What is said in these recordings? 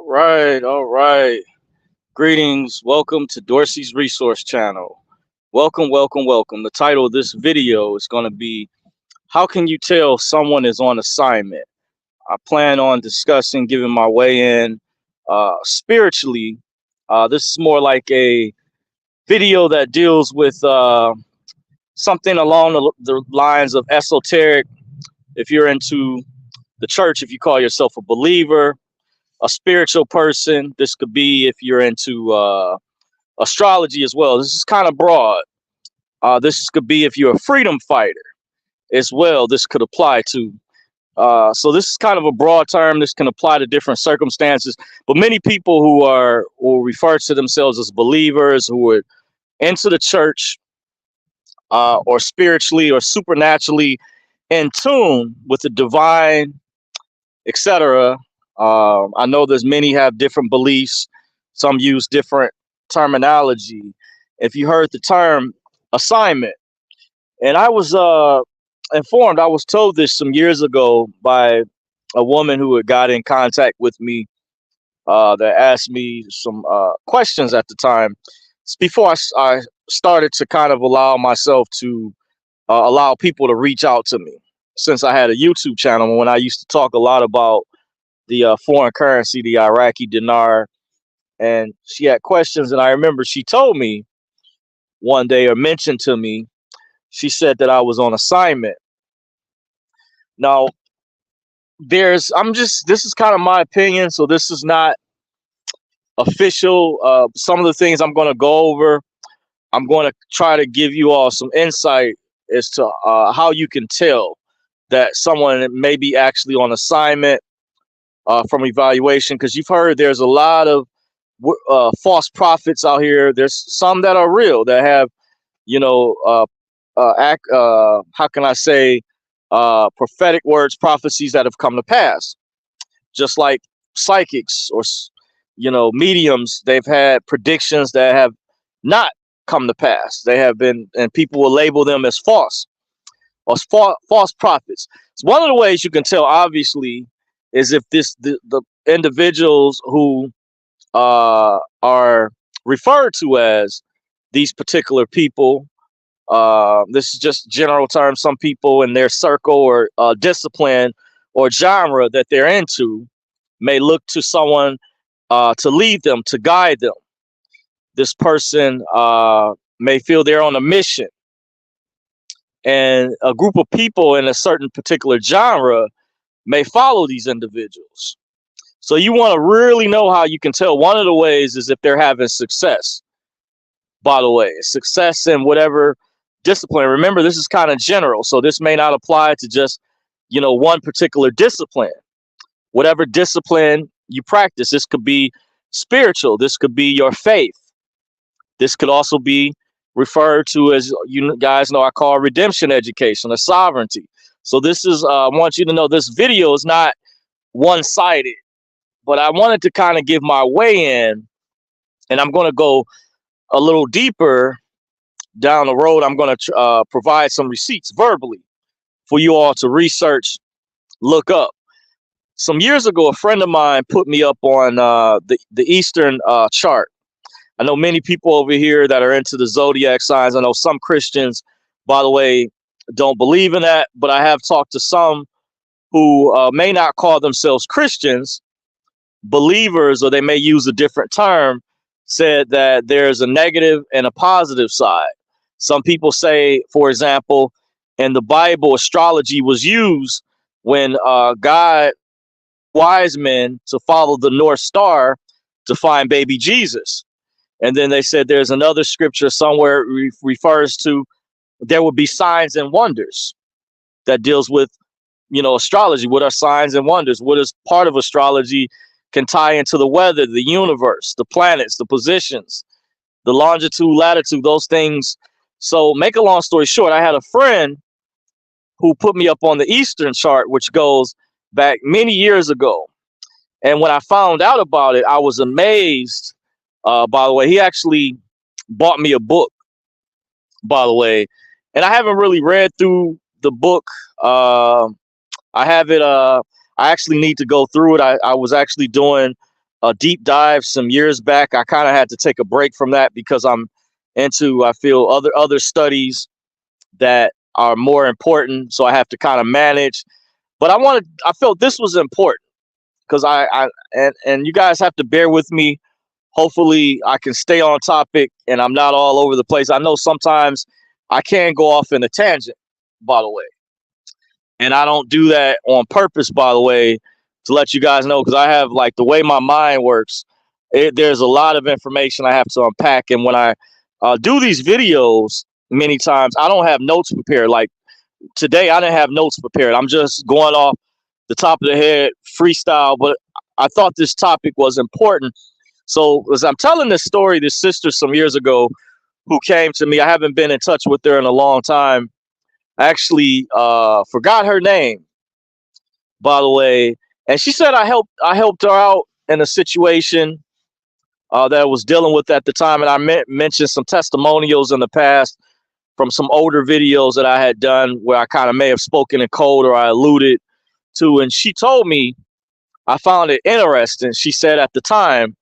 All right. Greetings. Welcome to Dorsey's Resource Channel. Welcome. The title of this video is going to be How Can You Tell Someone is on Assignment? I plan on discussing, giving my way in spiritually. This is more like a video that deals with something along the lines of esoteric. If you're into the church, if you call yourself a believer, a spiritual person. This could be if you're into astrology as well. This is kind of broad. This could be if you're a freedom fighter as well. This could apply to. So this is kind of a broad term. This can apply to different circumstances. But many people who refer to themselves as believers, who are into the church or spiritually or supernaturally in tune with the divine, etc. I know there's many have different beliefs. Some use different terminology. If you heard the term assignment, and I was informed, I was told this some years ago by a woman who had got in contact with me that asked me some questions at the time. It's before I started to kind of allow myself to allow people to reach out to me, since I had a YouTube channel when I used to talk a lot about the foreign currency, the Iraqi dinar, and she had questions. And I remember she told me one day, or mentioned to me, she said that I was on assignment. Now, this is kind of my opinion, so this is not official. Some of the things I'm going to go over, I'm going to try to give you all some insight as to how you can tell that someone may be actually on assignment from evaluation, because you've heard there's a lot of false prophets out here. There's some that are real, that have, how can I say, prophetic words, prophecies that have come to pass. Just like psychics or, mediums, they've had predictions that have not come to pass. They have been, and people will label them as false or false prophets. So one of the ways you can tell, obviously, is if the individuals who are referred to as these particular people, this is just general terms, some people in their circle or discipline or genre that they're into may look to someone to lead them, to guide them. This person may feel they're on a mission, and a group of people in a certain particular genre may follow these individuals. So you want to really know how you can tell. One of the ways is if they're having success. By the way, success in whatever discipline. Remember, this is kind of general, so this may not apply to just, one particular discipline. Whatever discipline you practice, this could be spiritual. This could be your faith. This could also be referred to, as you guys know, I call redemption education or sovereignty. So this is, I want you to know, this video is not one-sided, but I wanted to kind of give my way in, and I'm going to go a little deeper down the road. I'm going to provide some receipts verbally for you all to research, look up. Some years ago, a friend of mine put me up on the Eastern chart. I know many people over here that are into the zodiac signs. I know some Christians, by the way, don't believe in that, but I have talked to some who may not call themselves Christians, believers, or they may use a different term, said that there's a negative and a positive side. Some people say, for example, in the Bible, astrology was used when God wise men to follow the North Star to find baby Jesus. And then they said there's another scripture somewhere refers to there would be signs and wonders that deals with, astrology. What are signs and wonders? What is part of astrology can tie into the weather, the universe, the planets, the positions, the longitude, latitude, those things. So make a long story short, I had a friend who put me up on the Eastern chart, which goes back many years ago. And when I found out about it, I was amazed. By the way, he actually bought me a book, by the way, and I haven't really read through the book. I have it. I actually need to go through it. I was actually doing a deep dive some years back. I kind of had to take a break from that because I'm into, I feel, other studies that are more important. So I have to kind of manage. But I felt this was important because and you guys have to bear with me. Hopefully I can stay on topic and I'm not all over the place. I know sometimes I can go off in a tangent, by the way. And I don't do that on purpose, by the way, to let you guys know, because I have, like, the way my mind works, there's a lot of information I have to unpack. And when I do these videos, many times I don't have notes prepared. Like today, I didn't have notes prepared. I'm just going off the top of the head, freestyle. But I thought this topic was important. So as I'm telling this story, this sister some years ago who came to me, I haven't been in touch with her in a long time. I actually forgot her name, by the way. And she said I helped her out in a situation that I was dealing with at the time. And I mentioned some testimonials in the past from some older videos that I had done where I kind of may have spoken in code or I alluded to. And she told me, I found it interesting. She said at the time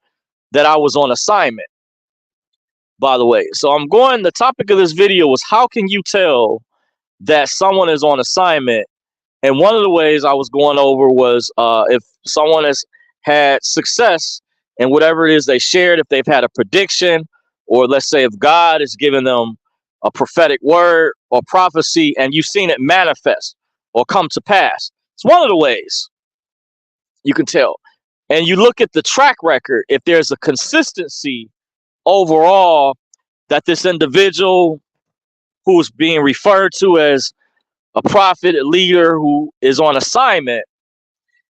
that I was on assignment, by the way. So the topic of this video was, how can you tell that someone is on assignment? And one of the ways I was going over was if someone has had success in whatever it is they shared, if they've had a prediction, or let's say if God has given them a prophetic word or prophecy and you've seen it manifest or come to pass. It's one of the ways you can tell. And you look at the track record, if there's a consistency overall that this individual who's being referred to as a prophet, a leader who is on assignment,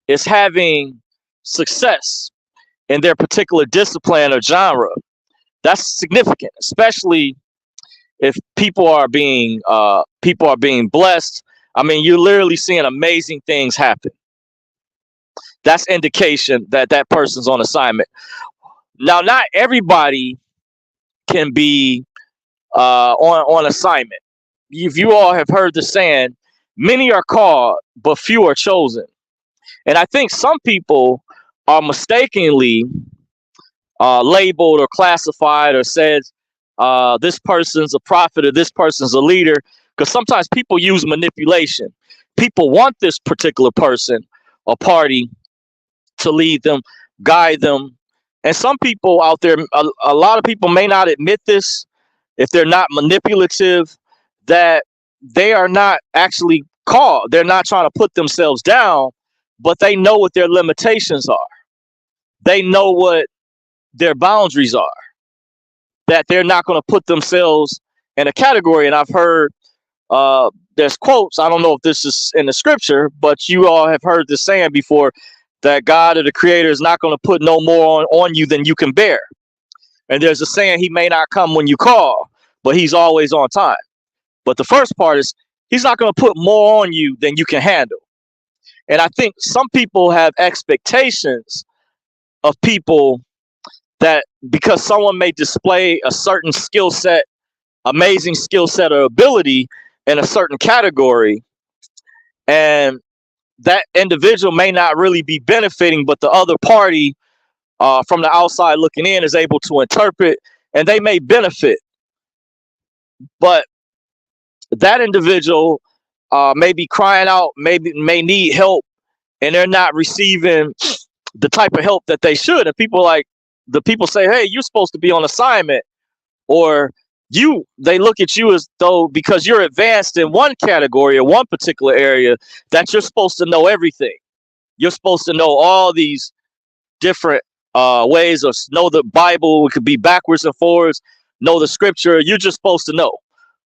is having success in their particular discipline or genre. That's significant, especially if people are being blessed. I mean, you're literally seeing amazing things happen. That's indication that that person's on assignment. Now, not everybody can be on assignment. If you all have heard the saying, many are called, but few are chosen. And I think some people are mistakenly labeled or classified or said this person's a prophet or this person's a leader, because sometimes people use manipulation. People want this particular person or party to lead them, guide them. And some people out there, a lot of people may not admit this if they're not manipulative, that they are not actually called. They're not trying to put themselves down, but they know what their limitations are. They know what their boundaries are, that they're not going to put themselves in a category. And I've heard there's quotes. I don't know if this is in the scripture, but you all have heard this saying before, that God or the creator is not going to put no more on you than you can bear. And there's a saying, he may not come when you call, but he's always on time. But the first part is, he's not going to put more on you than you can handle. And I think some people have expectations of people that because someone may display a certain skill set, amazing skill set or ability in a certain category, and that individual may not really be benefiting, but the other party from the outside looking in is able to interpret, and they may benefit. But that individual may be crying out, may need help, and they're not receiving the type of help that they should. And the people say, hey, you're supposed to be on assignment, or they look at you as though because you're advanced in one category or one particular area, that you're supposed to know everything. You're supposed to know all these different ways, or know the Bible. It could be backwards and forwards, know the scripture. You're just supposed to know,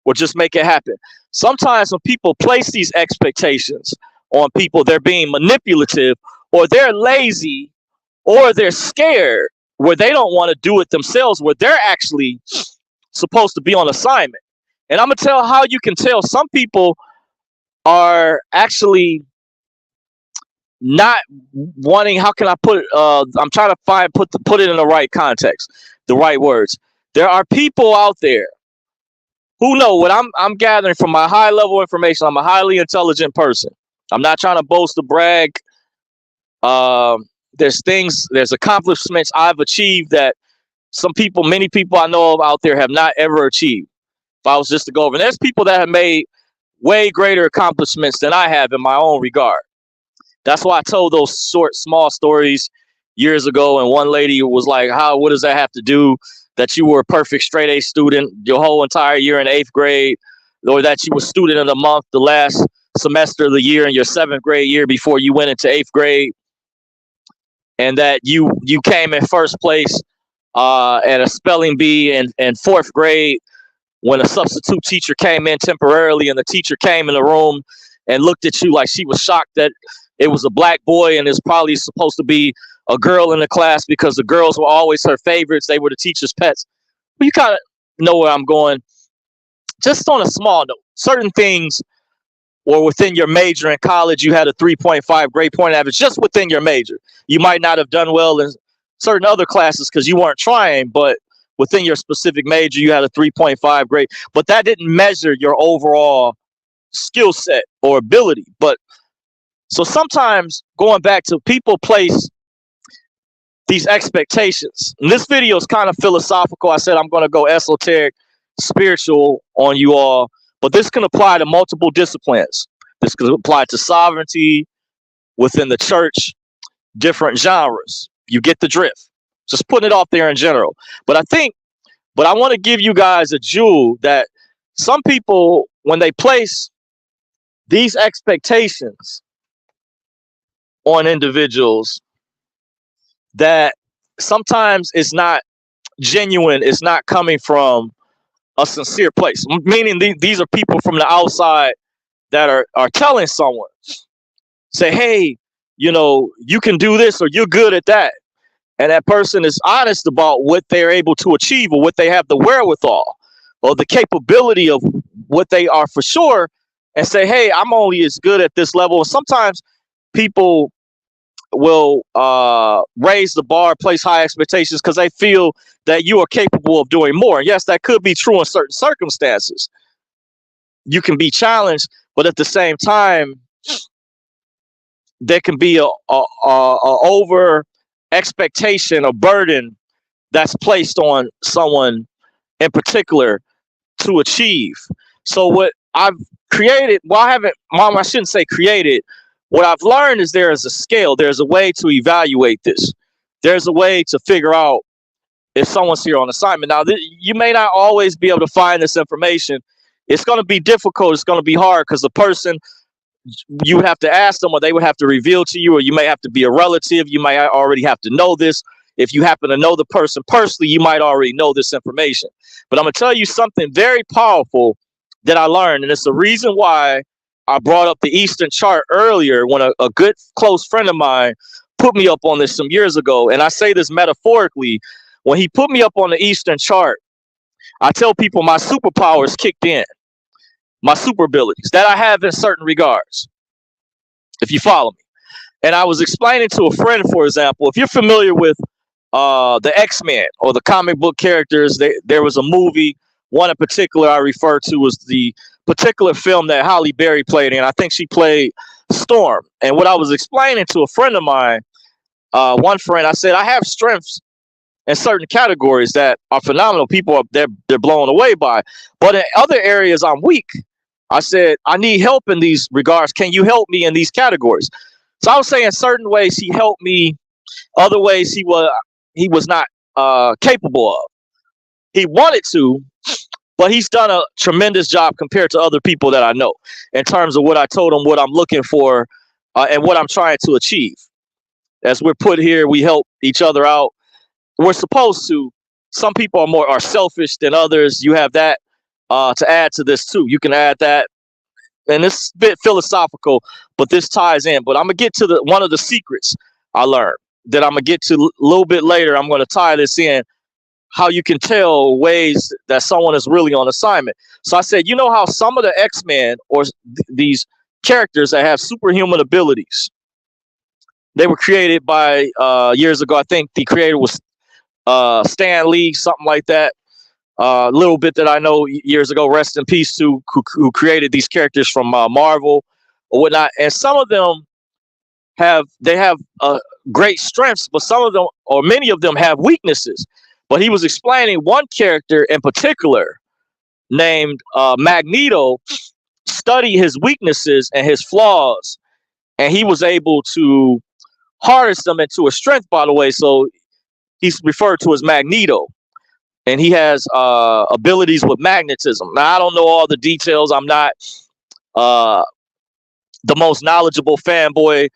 or just make it happen. Sometimes when people place these expectations on people, they're being manipulative, or they're lazy, or they're scared, where they don't want to do it themselves, where they're actually supposed to be on assignment. And I'm gonna tell how you can tell. Some people are actually not wanting. How can I put it? I'm trying to put it in the right context, the right words. There are people out there who know what I'm gathering from my high level information. I'm a highly intelligent person. I'm not trying to boast or brag. there's accomplishments I've achieved that many people I know of out there have not ever achieved. If I was just to go over, and there's people that have made way greater accomplishments than I have in my own regard. That's why I told those small stories years ago. And one lady was like, what does that have to do that you were a perfect straight A student your whole entire year in 8th grade, or that you were student of the month the last semester of the year in your 7th grade year before you went into 8th grade, and that you came in first place at a spelling bee in 4th grade when a substitute teacher came in temporarily, and the teacher came in the room and looked at you like she was shocked that it was a black boy and it's probably supposed to be a girl in the class because the girls were always her favorites. They were the teacher's pets. But you kind of know where I'm going. Just on a small note, certain things or within your major in college, you had a 3.5 grade point average just within your major. You might not have done well in certain other classes because you weren't trying, but within your specific major, you had a 3.5 grade. But that didn't measure your overall skill set or ability. But so sometimes going back to people place these expectations. And this video is kind of philosophical. I said I'm going to go esoteric, spiritual on you all, but this can apply to multiple disciplines. This can apply to sovereignty within the church, different genres. You get the drift. Just putting it off there in general. But I want to give you guys a jewel that some people, when they place these expectations on individuals, that sometimes it's not genuine, it's not coming from a sincere place. Meaning these are people from the outside that are telling someone, say, hey, you can do this or you're good at that. And that person is honest about what they're able to achieve or what they have the wherewithal or the capability of what they are for sure, and say, hey, I'm only as good at this level. And sometimes people will raise the bar, place high expectations because they feel that you are capable of doing more. And yes, that could be true in certain circumstances. You can be challenged, but at the same time, there can be a over expectation, a burden that's placed on someone in particular to achieve. So what I've created, I shouldn't say created. What I've learned is there is a scale. There's a way to evaluate this. There's a way to figure out if someone's here on assignment. Now, you may not always be able to find this information. It's going to be difficult. It's going to be hard because the person, you would have to ask them, or they would have to reveal to you, or you may have to be a relative. You might already have to know this. If you happen to know the person personally, you might already know this information. But I'm going to tell you something very powerful that I learned, and it's the reason why I brought up the Eastern chart earlier when a good close friend of mine put me up on this some years ago. And I say this metaphorically. When he put me up on the Eastern chart, I tell people my superpowers kicked in, my super abilities that I have in certain regards, if you follow me. And I was explaining to a friend, for example, if you're familiar with the X-Men or the comic book characters, there was a movie, one in particular I refer to was the particular film that Halle Berry played in. I think she played Storm. And what I was explaining to a friend of mine, one friend, I said, I have strengths in certain categories that are phenomenal. People they're blown away by. But in other areas, I'm weak. I said, I need help in these regards. Can you help me in these categories? So I was saying certain ways he helped me, other ways he was not capable of. He wanted to, but he's done a tremendous job compared to other people that I know in terms of what I told him, what I'm looking for, and what I'm trying to achieve. As we're put here, we help each other out. We're supposed to. Some people are selfish than others. You have that to add to this too. You can add that, and it's a bit philosophical, but this ties in. But I'm gonna get to one of the secrets I learned that I'm gonna get to a little bit later. I'm gonna tie this in, how you can tell ways that someone is really on assignment. So I said, you know how some of the X-Men or these characters that have superhuman abilities, they were created by years ago. I think the creator was Stan Lee, something like that. A little bit that I know years ago, rest in peace to who created these characters from Marvel or whatnot. And some of them have great strengths, but some of them or many of them have weaknesses. But he was explaining one character in particular named Magneto, study his weaknesses and his flaws, and he was able to harness them into a strength, by the way. So he's referred to as Magneto, and he has abilities with magnetism. Now, I don't know all the details. I'm not uh, the most knowledgeable fanboy.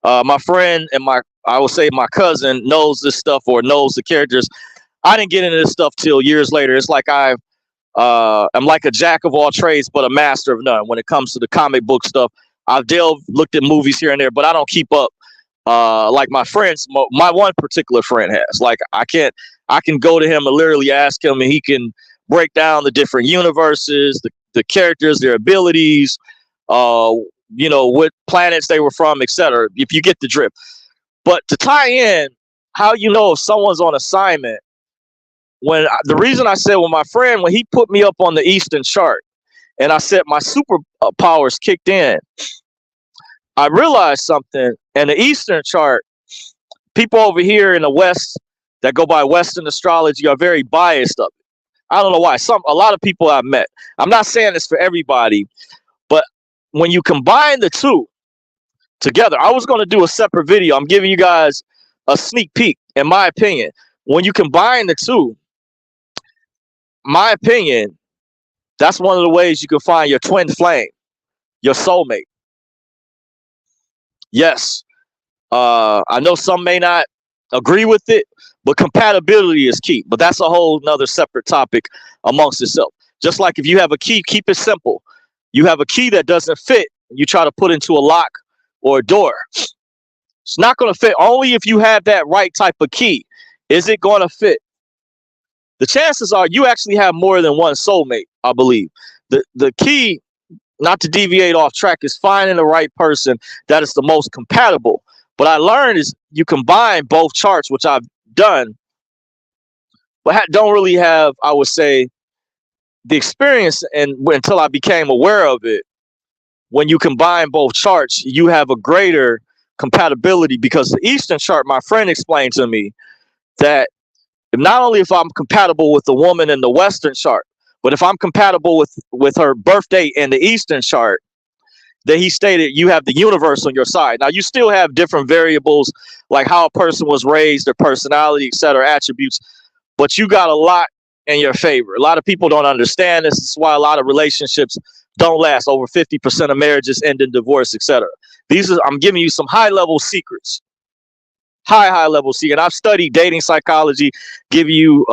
My friend and I would say my cousin knows this stuff or knows the characters. I didn't get into this stuff till years later. It's like I'm like a jack of all trades, but a master of none when it comes to the comic book stuff. I've looked at movies here and there, but I don't keep up like my friends. My one particular friend has. Like I can go to him and literally ask him, and he can break down the different universes, the characters, their abilities, what planets they were from, etc. If you get the drift. But to tie in, how you know if someone's on assignment? The reason I said, my friend, when he put me up on the Eastern chart and I said my super powers kicked in, I realized something. And the Eastern chart, people over here in the West that go by Western astrology are very biased of it. I don't know why. A lot of people I've met. I'm not saying this for everybody, but when you combine the two together, I was going to do a separate video. I'm giving you guys a sneak peek, in my opinion. When you combine the two, my opinion, that's one of the ways you can find your twin flame, your soulmate. Yes, I know some may not agree with it, but compatibility is key. But that's a whole nother separate topic amongst itself. Just like if you have a key, keep it simple. You have a key that doesn't fit, you try to put into a lock or a door. It's not going to fit. Only if you have that right type of key is it going to fit. The chances are you actually have more than one soulmate, I believe. The key, not to deviate off track, is finding the right person that is the most compatible. What I learned is you combine both charts, which I've done, but don't really have, I would say, the experience until I became aware of it. When you combine both charts, you have a greater compatibility, because the Eastern chart, my friend explained to me that not only if I'm compatible with the woman in the Western chart, but if I'm compatible with her birthday in the Eastern chart, that he stated you have the universe on your side. Now, you still have different variables like how a person was raised, their personality, etc., attributes, but you got a lot in your favor. A lot of people don't understand this. This is why a lot of relationships don't last. Over 50% of marriages end in divorce, etc. I'm giving you some high-level secrets. High level secret. I've studied dating psychology, give you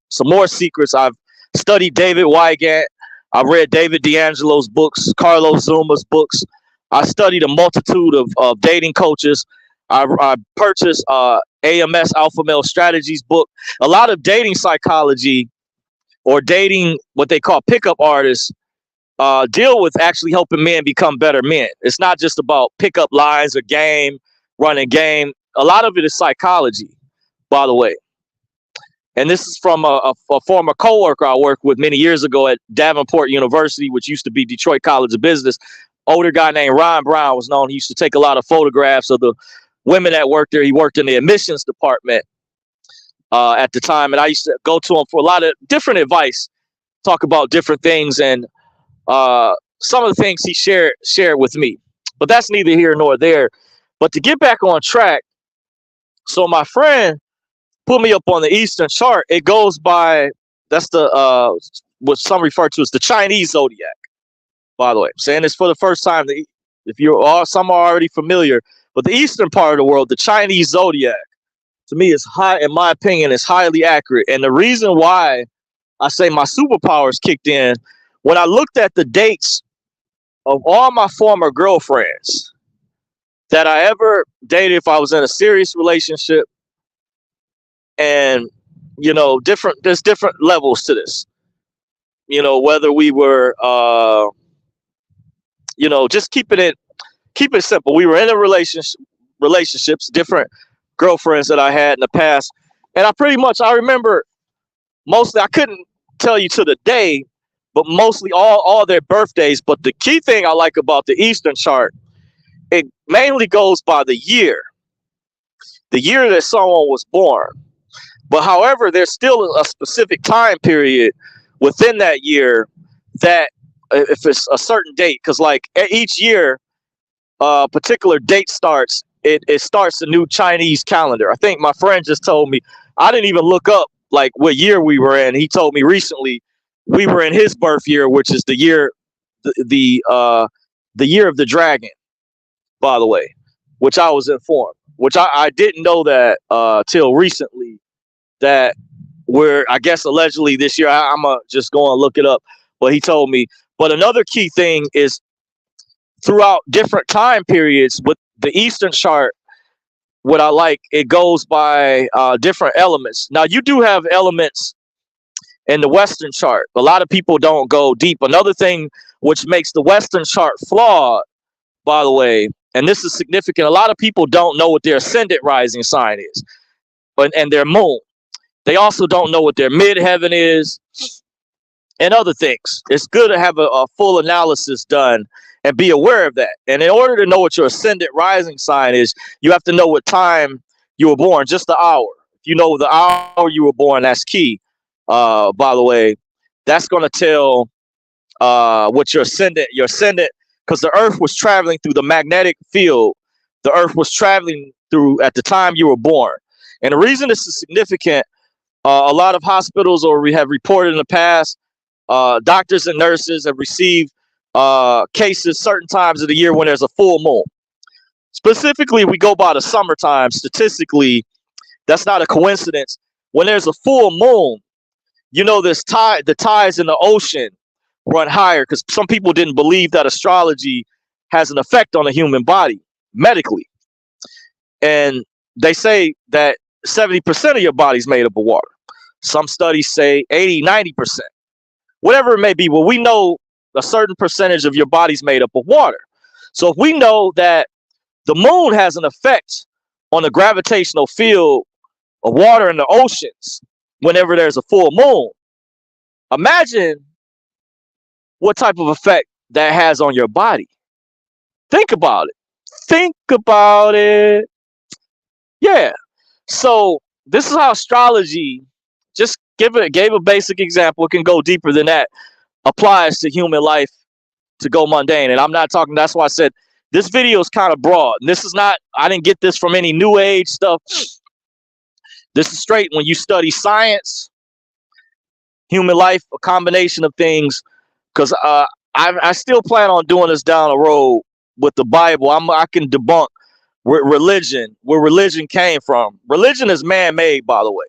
some more secrets. I've studied David Wygant. I've read David D'Angelo's books, Carlos Zuma's books. I studied a multitude of dating coaches. I purchased AMS Alpha Male Strategies book. A lot of dating psychology or dating, what they call pickup artists, deal with actually helping men become better men. It's not just about pickup lines or running game. A lot of it is psychology, by the way. And this is from a former coworker I worked with many years ago at Davenport University, which used to be Detroit College of Business. Older guy named Ron Brown was known. He used to take a lot of photographs of the women that worked there. He worked in the admissions department at the time. And I used to go to him for a lot of different advice, talk about different things. And some of the things he shared with me. But that's neither here nor there. But to get back on track, so my friend put me up on the Eastern chart. It goes by, that's the what some refer to as the Chinese zodiac. By the way, I'm saying this for the first time. If some are already familiar, but the Eastern part of the world, the Chinese zodiac, to me is in my opinion, is highly accurate. And the reason why I say my superpowers kicked in, when I looked at the dates of all my former girlfriends that I ever dated, if I was in a serious relationship, and there's different levels to this. Whether we were just keep it simple. We were in a relationships, different girlfriends that I had in the past, and I remember mostly, I couldn't tell you to the day, but mostly all their birthdays. But the key thing I like about the Eastern chart, it mainly goes by the year. the year that someone was born. But however, there's still a specific time period within that year that if it's a certain date, because like each year, a particular date starts, it starts a new Chinese calendar. I think my friend just told me, I didn't even look up like what year we were in. He told me recently we were in his birth year, which is the year, the year of the dragon, by the way, which I was informed, which I didn't know that till recently, that we're, I guess, allegedly this year. I'm going to just go and look it up. But he told me. But another key thing is throughout different time periods with the Eastern chart, what I like, it goes by different elements. Now, you do have elements in the Western chart. A lot of people don't go deep. Another thing which makes the Western chart flawed, by the way, and this is significant, a lot of people don't know what their ascendant rising sign is, and their moon. They also don't know what their midheaven is and other things. It's good to have a full analysis done and be aware of that. And in order to know what your ascendant rising sign is, you have to know what time you were born, just the hour. If you know the hour you were born, that's key. By the way, that's going to tell what your ascendant, because the earth was traveling through the magnetic field. The earth was traveling through at the time you were born. And the reason this is significant, a lot of hospitals, or we have reported in the past, doctors and nurses have received cases certain times of the year when there's a full moon. Specifically, we go by the summertime. Statistically, that's not a coincidence. When there's a full moon, you know, the tides in the ocean run higher, because some people didn't believe that astrology has an effect on the human body medically. And they say that 70% of your body's made up of water. Some studies say 80, 90%, whatever it may be. Well, we know a certain percentage of your body's made up of water. So if we know that the moon has an effect on the gravitational field of water in the oceans whenever there's a full moon, imagine what type of effect that has on your body. Think about it. Think about it. Yeah. So this is how astrology, just gave a basic example. It can go deeper than that. Applies to human life, to go mundane. And I'm not talking, that's why I said this video is kind of broad. And this is not, I didn't get this from any new age stuff. This is straight when you study science, human life, a combination of things. Because I still plan on doing this down the road with the Bible. I can debunk where religion came from. Religion is man-made, by the way.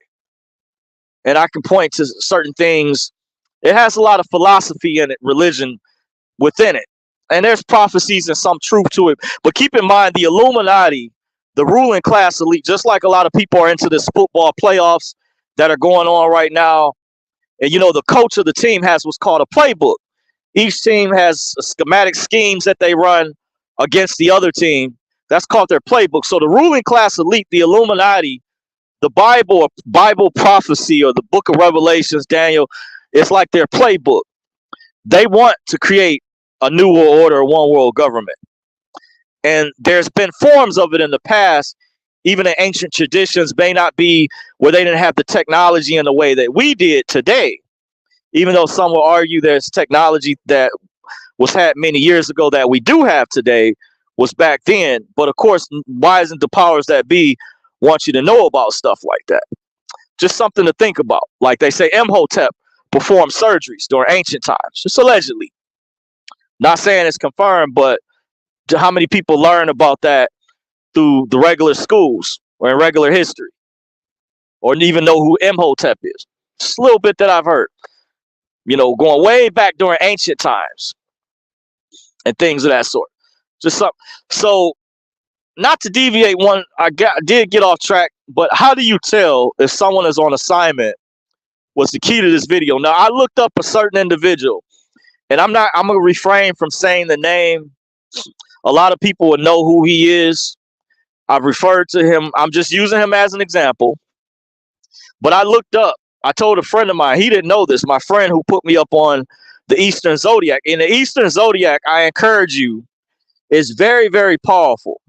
And I can point to certain things. It has a lot of philosophy in it, religion within it. And there's prophecies and some truth to it. But keep in mind, the Illuminati, the ruling class elite, just like a lot of people are into this football playoffs that are going on right now. And, you know, the coach of the team has what's called a playbook. Each team has schematic schemes that they run against the other team. That's called their playbook. So the ruling class elite, the Illuminati, the Bible prophecy, or the book of Revelations, Daniel, it's like their playbook. They want to create a new world order, one world government. And there's been forms of it in the past, even in ancient traditions, may not be where they didn't have the technology in the way that we did today. Even though some will argue there's technology that was had many years ago that we do have today was back then. But of course, why isn't the powers that be want you to know about stuff like that? Just something to think about. Like they say Imhotep performed surgeries during ancient times, just allegedly. Not saying it's confirmed, but how many people learn about that through the regular schools or in regular history, or even know who Imhotep is? Just a little bit that I've heard. You know, going way back during ancient times and things of that sort. Just something. So, not to deviate, did get off track, but how do you tell if someone is on assignment was the key to this video. Now, I looked up a certain individual, and I'm going to refrain from saying the name. A lot of people would know who he is. I've referred to him. I'm just using him as an example. But I looked up. I told a friend of mine, he didn't know this, my friend who put me up on the Eastern Zodiac. In the Eastern Zodiac, I encourage you, it's very, very powerful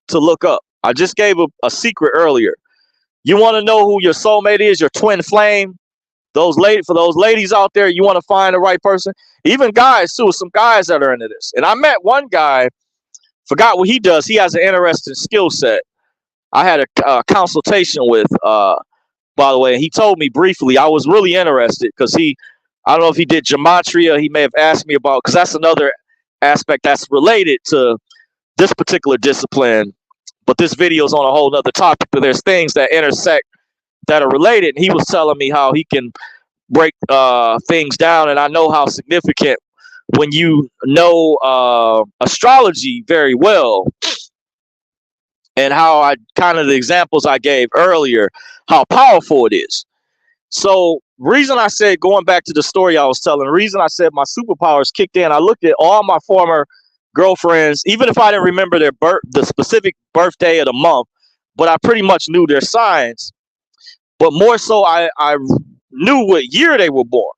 to look up. I just gave a secret earlier. You want to know who your soulmate is, your twin flame? For those ladies out there, you want to find the right person. Even guys too, some guys that are into this. And I met one guy, forgot what he does. He has an interesting skill set. I had a consultation with, by the way, and he told me briefly. I was really interested because I don't know if he did gematria. He may have asked me about, because that's another aspect that's related to this particular discipline. But this video is on a whole nother topic. But there's things that intersect that are related. And he was telling me how he can break things down. And I know how significant when you know astrology very well, and how I kind of the examples I gave earlier, how powerful it is. So reason I said, going back to the story I was telling, the reason I said my superpowers kicked in, I looked at all my former girlfriends, even if I didn't remember the specific birthday of the month, but I pretty much knew their signs. But more so, I knew what year they were born.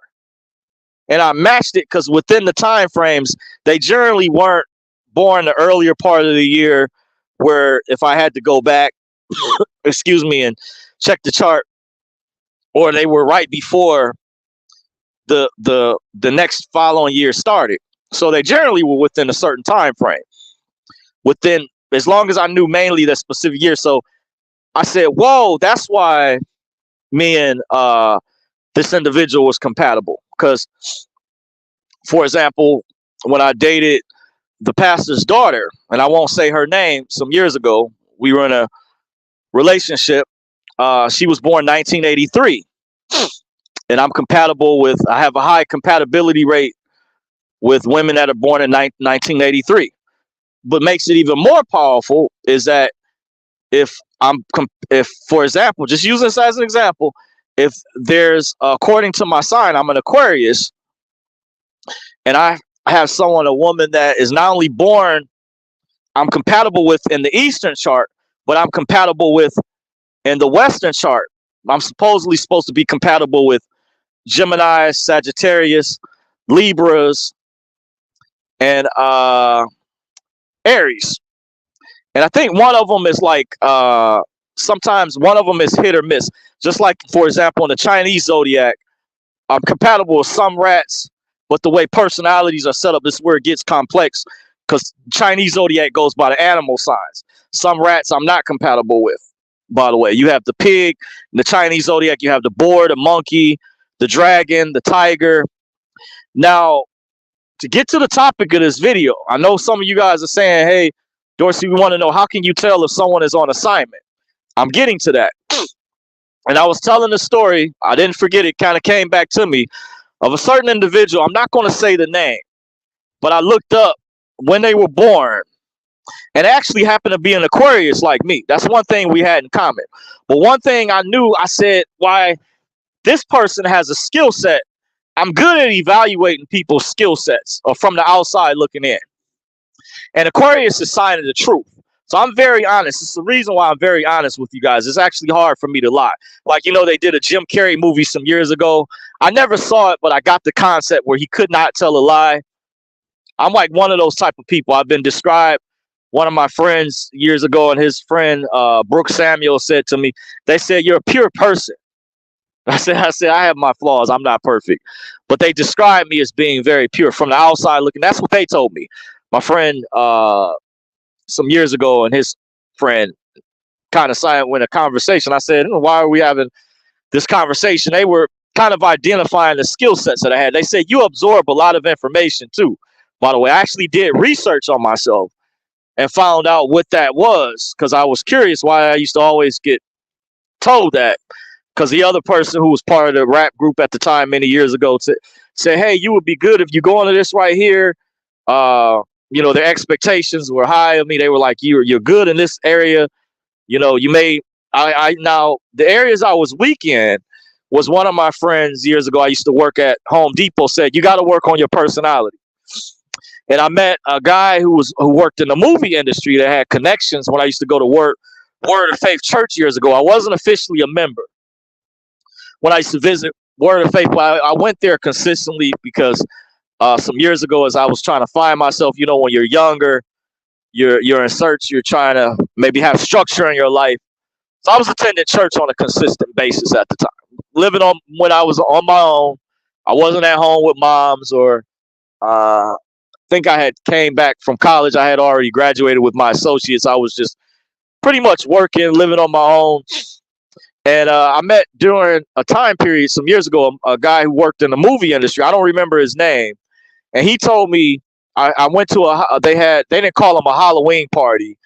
And I matched it because within the time frames, they generally weren't born the earlier part of the year, where if I had to go back, excuse me, and check the chart, or they were right before the next following year started. So they generally were within a certain time frame. Within, as long as I knew mainly the specific year. So I said, whoa, that's why me and this individual was compatible. Because, for example, when I dated the pastor's daughter, and I won't say her name, some years ago, we were in a relationship. She was born 1983. And I'm compatible with, I have a high compatibility rate with women that are born in 1983. But makes it even more powerful is that if, for example, just use this as an example, if there's, according to my sign, I'm an Aquarius, and I have a woman that is not only born, I'm compatible with in the Eastern chart, but I'm compatible with in the Western chart. I'm supposedly supposed to be compatible with Gemini, Sagittarius, Libras, and Aries. And I think one of them is like, sometimes one of them is hit or miss. Just like, for example, in the Chinese zodiac, I'm compatible with some rats, but the way personalities are set up, this is where it gets complex, because Chinese zodiac goes by the animal signs. Some rats I'm not compatible with, by the way. You have the pig, in the Chinese zodiac, you have the boar, the monkey, the dragon, the tiger. Now, to get to the topic of this video, I know some of you guys are saying, hey, Dorsey, we want to know, how can you tell if someone is on assignment? I'm getting to that. And I was telling the story, I didn't forget, it kind of came back to me, of a certain individual. I'm not going to say the name, but I looked up when they were born, and actually happened to be an Aquarius like me. That's one thing we had in common. But one thing I knew, I said, why this person has a skill set. I'm good at evaluating people's skill sets, or from the outside looking in. And Aquarius is sign of the truth. So I'm very honest. It's the reason why I'm very honest with you guys. It's actually hard for me to lie. Like, you know, they did a Jim Carrey movie some years ago. I never saw it, but I got the concept where he could not tell a lie. I'm like one of those type of people. I've been described, one of my friends years ago, and his friend, Brooke Samuel, said to me, they said, you're a pure person. I said, I have my flaws. I'm not perfect. But they described me as being very pure from the outside looking. That's what they told me. My friend, some years ago, and his friend kind of signed with a conversation. I said, why are we having this conversation? They were kind of identifying the skill sets that I had. They said, you absorb a lot of information too. By the way, I actually did research on myself and found out what that was, because I was curious why I used to always get told that. Because the other person who was part of the rap group at the time many years ago said, hey, you would be good if you go into this right here. You know, their expectations were high of me. They were like, you're good in this area. You know, you may, now the areas I was weak in was one of my friends years ago. I used to work at Home Depot, said, you got to work on your personality. And I met a guy who worked in the movie industry that had connections when I used to go to Word of Faith Church years ago. I wasn't officially a member when I used to visit Word of Faith. I went there consistently because some years ago, as I was trying to find myself, you know, when you're younger, you're in search. You're trying to maybe have structure in your life. So I was attending church on a consistent basis at the time. Living on when I was on my own. I wasn't at home with moms or think I had came back from college. I had already graduated with my associates. I was just pretty much working, living on my own. And I met during a time period some years ago a guy who worked in the movie industry. I don't remember his name, and he told me I went to they didn't call them a Halloween party,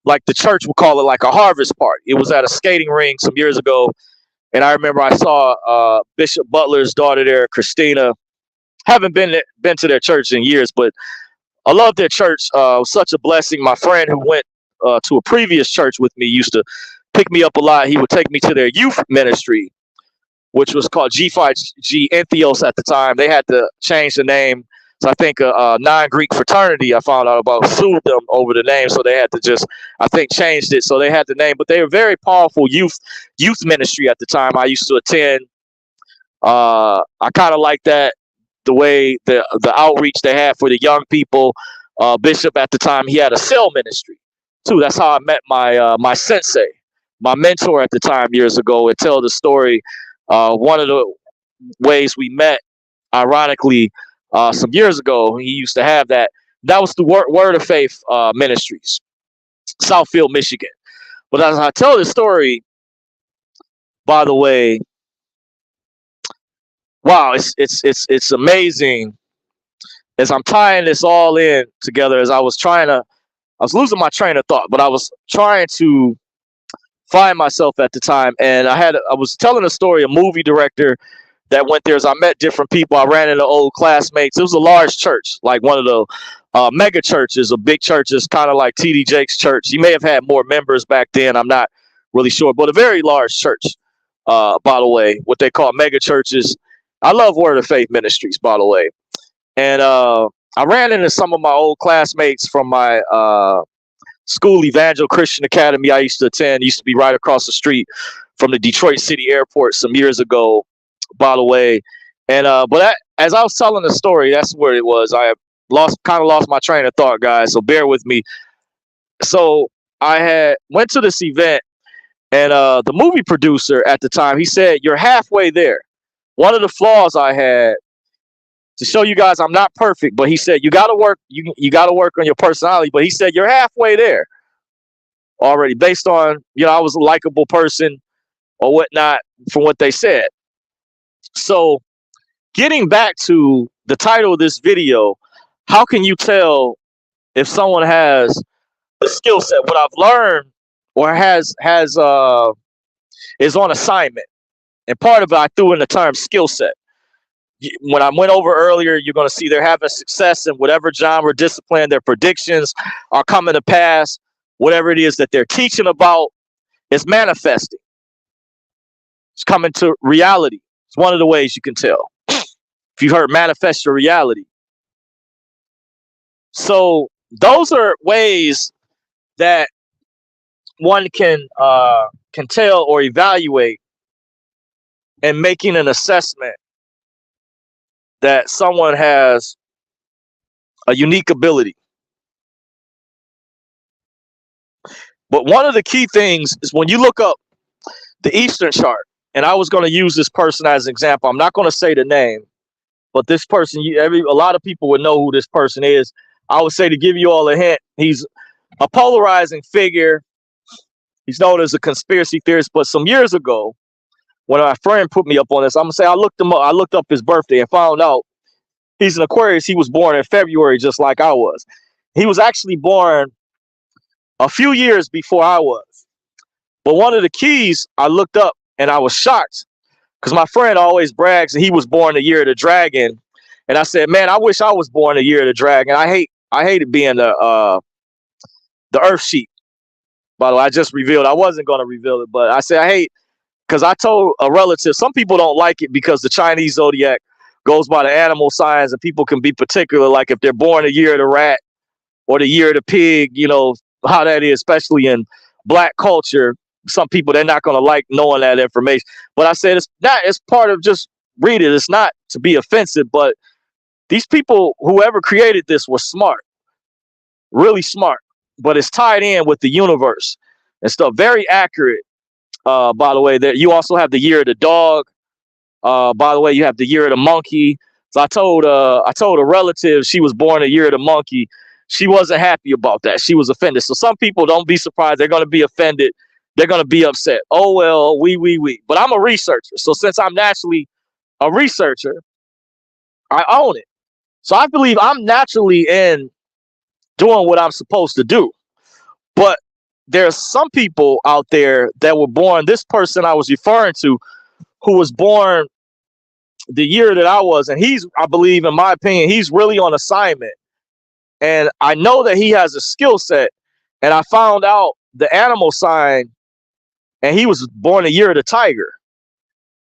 like the church would call it like a harvest party. It was at a skating rink some years ago, and I remember I saw Bishop Butler's daughter there, Christina. Haven't been to their church in years, but I love their church. It was such a blessing. My friend who went to a previous church with me used to pick me up a lot. He would take me to their youth ministry, which was called G5G Entheos at the time. They had to change the name. So I think a non-Greek fraternity I found out about sued them over the name. So they had to just, I think, changed it. So they had the name, but they were very powerful youth ministry at the time. I used to attend. I kind of like that, the way the outreach they had for the young people. Bishop at the time, he had a cell ministry too. That's how I met my sensei, my mentor at the time years ago, and tell the story. One of the ways we met, ironically, some years ago, he used to have that. That was the Word of Faith Ministries, Southfield, Michigan. But as I tell the story, by the way, wow, it's amazing. As I'm tying this all in together, as I was losing my train of thought, but I was trying to find myself at the time, and I was telling a story, a movie director that went there. As I met different people, I ran into old classmates. It was a large church, like one of the mega churches, a big church, is kind of like TD Jakes' church. He may have had more members back then, I'm not really sure, but a very large church, by the way, what they call mega churches. I love Word of Faith Ministries, by the way. And I ran into some of my old classmates from my school, Evangel Christian Academy. I used to attend, used to be right across the street from the Detroit City Airport some years ago, by the way. And as I was telling the story, that's where it was. I kind of lost my train of thought, guys, so bear with me. So I went to this event, and the movie producer at the time, he said, "You're halfway there." One of the flaws I had, to show you guys I'm not perfect, but he said, you got to work. You got to work on your personality. But he said, you're halfway there already, based on, I was a likable person or whatnot from what they said. So getting back to the title of this video, how can you tell if someone has the skill set? What I've learned, or is on assignment. And part of it, I threw in the term skill set. When I went over earlier, you're going to see they're having success in whatever genre, discipline. Their predictions are coming to pass. Whatever it is that they're teaching about is manifesting. It's coming to reality. It's one of the ways you can tell. If you've heard manifest your reality. So those are ways that one can tell or evaluate and making an assessment that someone has a unique ability. But one of the key things is when you look up the Eastern chart, and I was going to use this person as an example. I'm not going to say the name, but this person, a lot of people would know who this person is. I would say, to give you all a hint, he's a polarizing figure. He's known as a conspiracy theorist. But some years ago, when my friend put me up on this, I'm going to say I looked him up. I looked up his birthday and found out he's an Aquarius. He was born in February, just like I was. He was actually born a few years before I was. But one of the keys, I looked up and I was shocked because my friend always brags that he was born the year of the dragon. And I said, man, I wish I was born the year of the dragon. I hated being the earth sheep. By the way, I just revealed, I wasn't going to reveal it, but I said I hate, because I told a relative, some people don't like it because the Chinese zodiac goes by the animal signs, and people can be particular, like if they're born the year of the rat or the year of the pig, how that is, especially in Black culture. Some people, they're not going to like knowing that information. But I said, it's part of, just read it. It's not to be offensive, but these people, whoever created this, was smart, really smart. but it's tied in with the universe and stuff. Very accurate. By the way, that you also have the year of the dog. By the way, you have the year of the monkey. So I told a relative she was born a year of the monkey. She wasn't happy about that. She was offended. So some people, don't be surprised. They're going to be offended. They're going to be upset. Oh, well, we. But I'm a researcher. So since I'm naturally a researcher, I own it. So I believe I'm naturally in doing what I'm supposed to do. But there's some people out there that were born, this person I was referring to, who was born the year that I was, and he's, I believe, in my opinion, he's really on assignment. And I know that he has a skill set. And I found out the animal sign, and he was born the year of the tiger.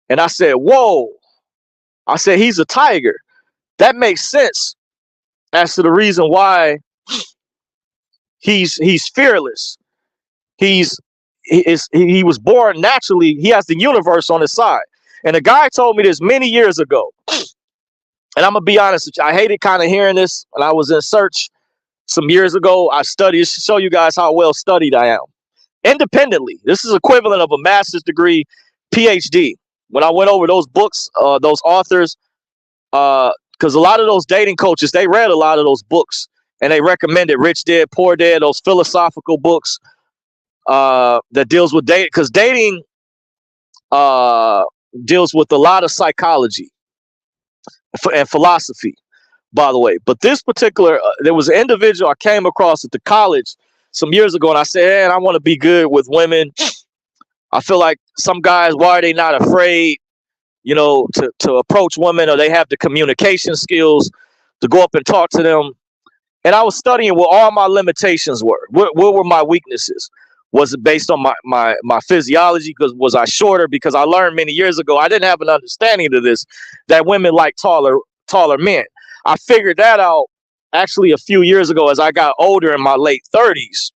And I said, whoa. I said, he's a tiger. That makes sense as to the reason why he's fearless. He was born naturally. He has the universe on his side. And the guy told me this many years ago. And I'm going to be honest with you. I hated kind of hearing this when I was in search some years ago. I studied to show you guys how well studied I am. Independently. This is equivalent of a master's degree, PhD. When I went over those books, those authors, because a lot of those dating coaches, they read a lot of those books. And they recommended Rich Dad, Poor Dad, those philosophical books that deals with dating. Because dating deals with a lot of psychology and philosophy, by the way. But this particular, there was an individual I came across at the college some years ago, and I said, hey, I want to be good with women. I feel like some guys, why are they not afraid, to approach women, or they have the communication skills to go up and talk to them? And I was studying what all my limitations were. What were my weaknesses? Was it based on my physiology? Because was I shorter? Because I learned many years ago, I didn't have an understanding of this, that women like taller men. I figured that out actually a few years ago as I got older, in my late 30s.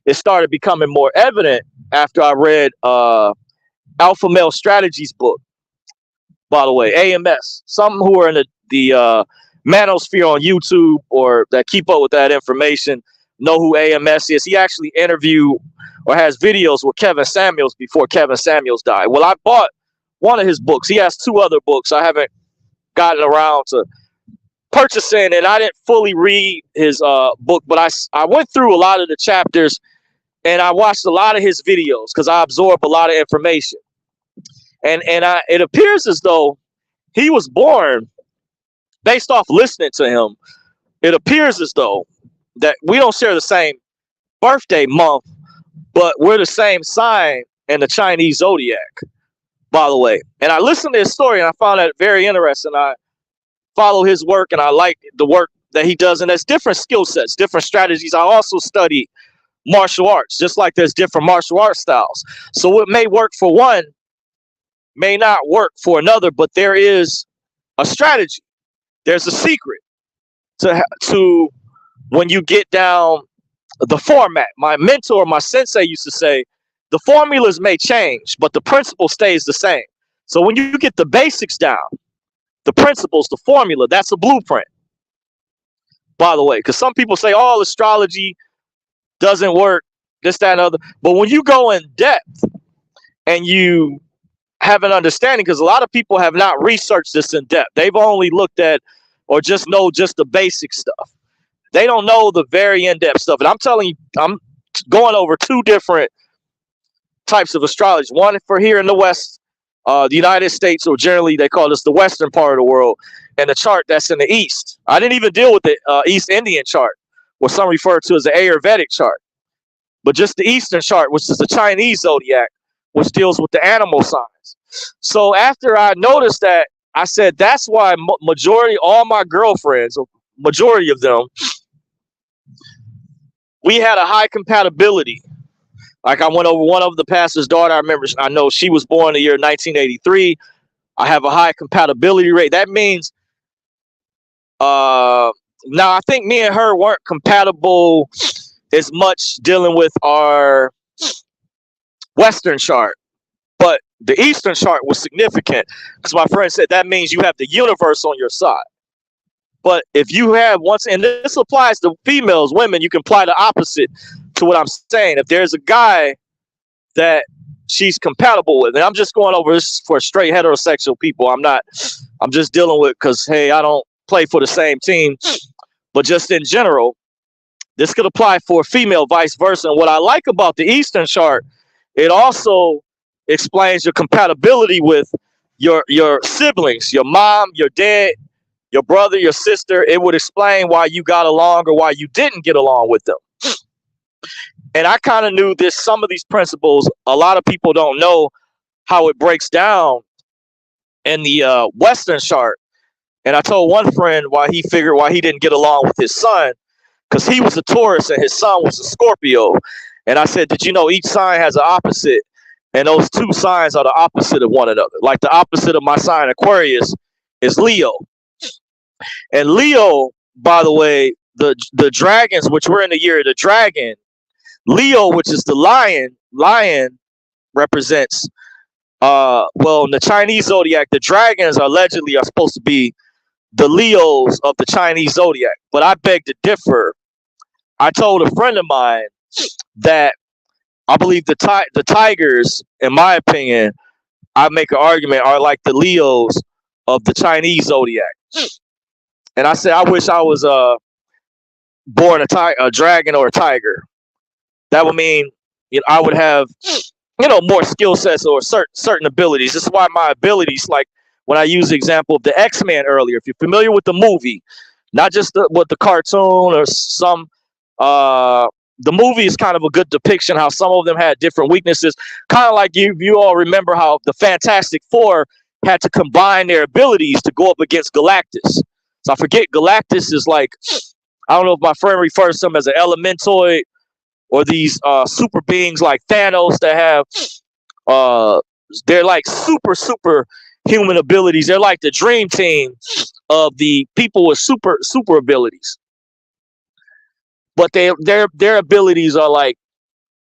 It started becoming more evident after I read Alpha Male Strategies book, by the way, AMS. Some who are in the manosphere on YouTube or that keep up with that information know who AMS is. He actually interviewed or has videos with Kevin Samuels before Kevin Samuels died. Well, I bought one of his books. He has 2 other books I haven't gotten around to purchasing, and I didn't fully read his book, but I went through a lot of the chapters, and I watched a lot of his videos because I absorb a lot of information. And it appears as though he was born based off listening to him. It appears as though that we don't share the same birthday month, but we're the same sign in the Chinese zodiac, by the way. And I listened to his story, and I found that very interesting. I follow his work, and I like the work that he does. And there's different skill sets, different strategies. I also study martial arts, just like there's different martial arts styles. So what may work for one may not work for another, but there is a strategy. There's a secret to when you get down the format. My mentor, my sensei used to say, the formulas may change, but the principle stays the same. So when you get the basics down, the principles, the formula, that's a blueprint, by the way. Because some people say, oh, astrology doesn't work, this, that, and other. But when you go in depth and you have an understanding, because a lot of people have not researched this in depth. They've only looked at or just know just the basic stuff. They don't know the very in-depth stuff. And I'm telling you, I'm going over 2 different types of astrology. One for here in the West, the United States, or generally they call this the Western part of the world, and the chart that's in the East. I didn't even deal with the East Indian chart, what some refer to as the Ayurvedic chart, but just the Eastern chart, which is the Chinese zodiac, which deals with the animal signs. So after I noticed that, I said, that's why majority, all my girlfriends, or majority of them, we had a high compatibility. Like I went over one of the pastor's daughter. I know she was born in the year 1983. I have a high compatibility rate. That means, now I think me and her weren't compatible as much dealing with our Western chart, but the Eastern chart was significant because my friend said that means you have the universe on your side. But if you have once, and this applies to females, women, you can apply the opposite to what I'm saying. If there's a guy that she's compatible with, and I'm just going over this for straight heterosexual people. I'm just dealing with, because, hey, I don't play for the same team, but just in general, this could apply for a female, vice versa. And what I like about the Eastern chart, it also explains your compatibility with your siblings, your mom, your dad, your brother, your sister. It would explain why you got along or why you didn't get along with them. And I kind of knew this. Some of these principles, a lot of people don't know how it breaks down in the Western chart. And I told one friend why he didn't get along with his son, because he was a Taurus and his son was a Scorpio. And I said, did you know each sign has an opposite? And those two signs are the opposite of one another. Like the opposite of my sign, Aquarius, is Leo. And Leo, by the way, the dragons, which we're in the year of the dragon, Leo, which is the lion represents, well, in the Chinese zodiac, the dragons allegedly are supposed to be the Leos of the Chinese zodiac. But I beg to differ. I told a friend of mine that I believe the tigers, in my opinion, I make an argument, are like the Leos of the Chinese zodiac. And I said, I wish I was born a dragon or a tiger. That would mean, I would have, more skill sets or certain abilities. This is why my abilities, like when I used the example of the X-Men earlier, if you're familiar with the movie, not just with the cartoon or some, the movie is kind of a good depiction how some of them had different weaknesses. Kind of like you all remember how the Fantastic Four had to combine their abilities to go up against Galactus. So I forget, Galactus is like, I don't know if my friend refers to him as an elementoid, or these super beings like Thanos that have, they're like super human abilities. They're like the dream team of the people with super abilities. But their abilities are like,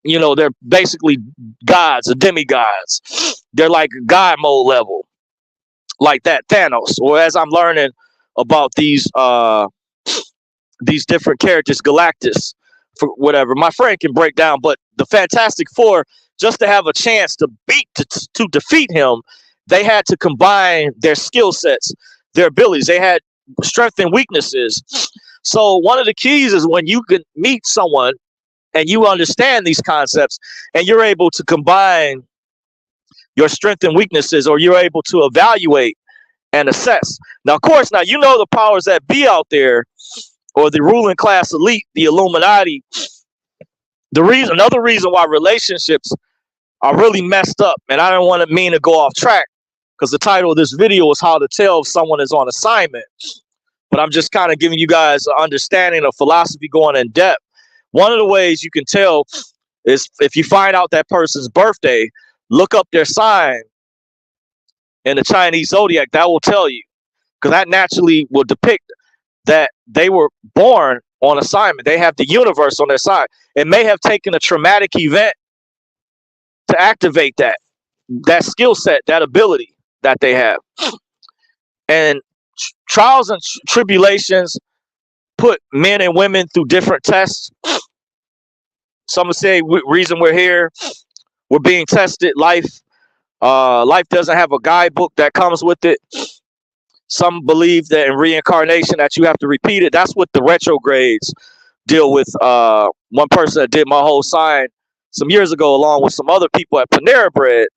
they're basically gods or demigods. They're like God mode level, like that Thanos. Or as I'm learning about these different characters, Galactus, for whatever, my friend can break down. But the Fantastic Four, just to have a chance to defeat him, they had to combine their skill sets, their abilities. They had strengths and weaknesses. So one of the keys is when you can meet someone and you understand these concepts and you're able to combine your strengths and weaknesses, or you're able to evaluate and assess. Now, of course, the powers that be out there, or the ruling class elite, the Illuminati. Another reason why relationships are really messed up, and I don't want to mean to go off track, because the title of this video is how to tell if someone is on assignment. But I'm just kind of giving you guys an understanding of philosophy going in depth. One of the ways you can tell is if you find out that person's birthday, look up their sign in the Chinese zodiac. That will tell you, because that naturally will depict that they were born on assignment. They have the universe on their side. It may have taken a traumatic event to activate that skill set, that ability that they have. And trials and tribulations put men and women through different tests. Some would say reason we're here, we're being tested. Life doesn't have a guidebook that comes with it. Some believe that in reincarnation that you have to repeat it. That's what the retrogrades deal with. One person that did my whole sign some years ago, along with some other people at Panera Bread,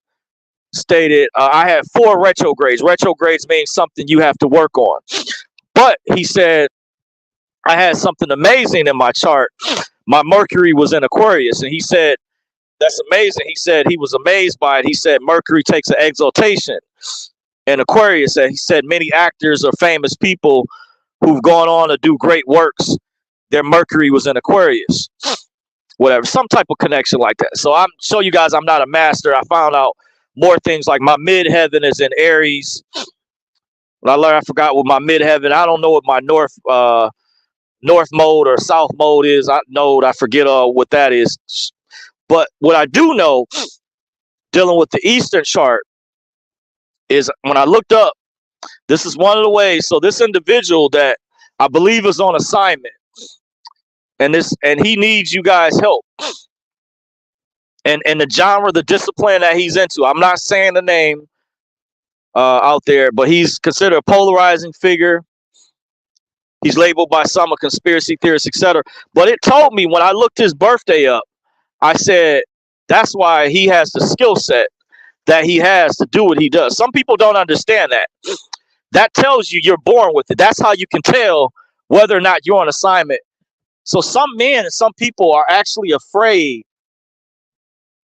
stated I had 4 retrogrades. Retrogrades means something you have to work on. But he said I had something amazing in my chart. My Mercury was in Aquarius, and he said, that's amazing. He said he was amazed by it. He said Mercury takes an exaltation in Aquarius. And he said many actors or famous people who've gone on to do great works, their Mercury was in Aquarius. Whatever, some type of connection like that. So I'm show you guys I'm not a master. I found out more things, like my midheaven is in Aries. When I learned, I forgot what my midheaven. I don't know what my north mode or south mode is. I forget what that is. But what I do know, dealing with the Eastern chart, is when I looked up, this is one of the ways. So this individual that I believe is on assignment, and he needs you guys' help. And the genre, the discipline that he's into. I'm not saying the name out there, but he's considered a polarizing figure. He's labeled by some a conspiracy theorist, etc. But it told me when I looked his birthday up, I said that's why he has the skill set that he has to do what he does. Some people don't understand that. That tells you you're born with it. That's how you can tell whether or not you're on assignment. So some men and some people are actually afraid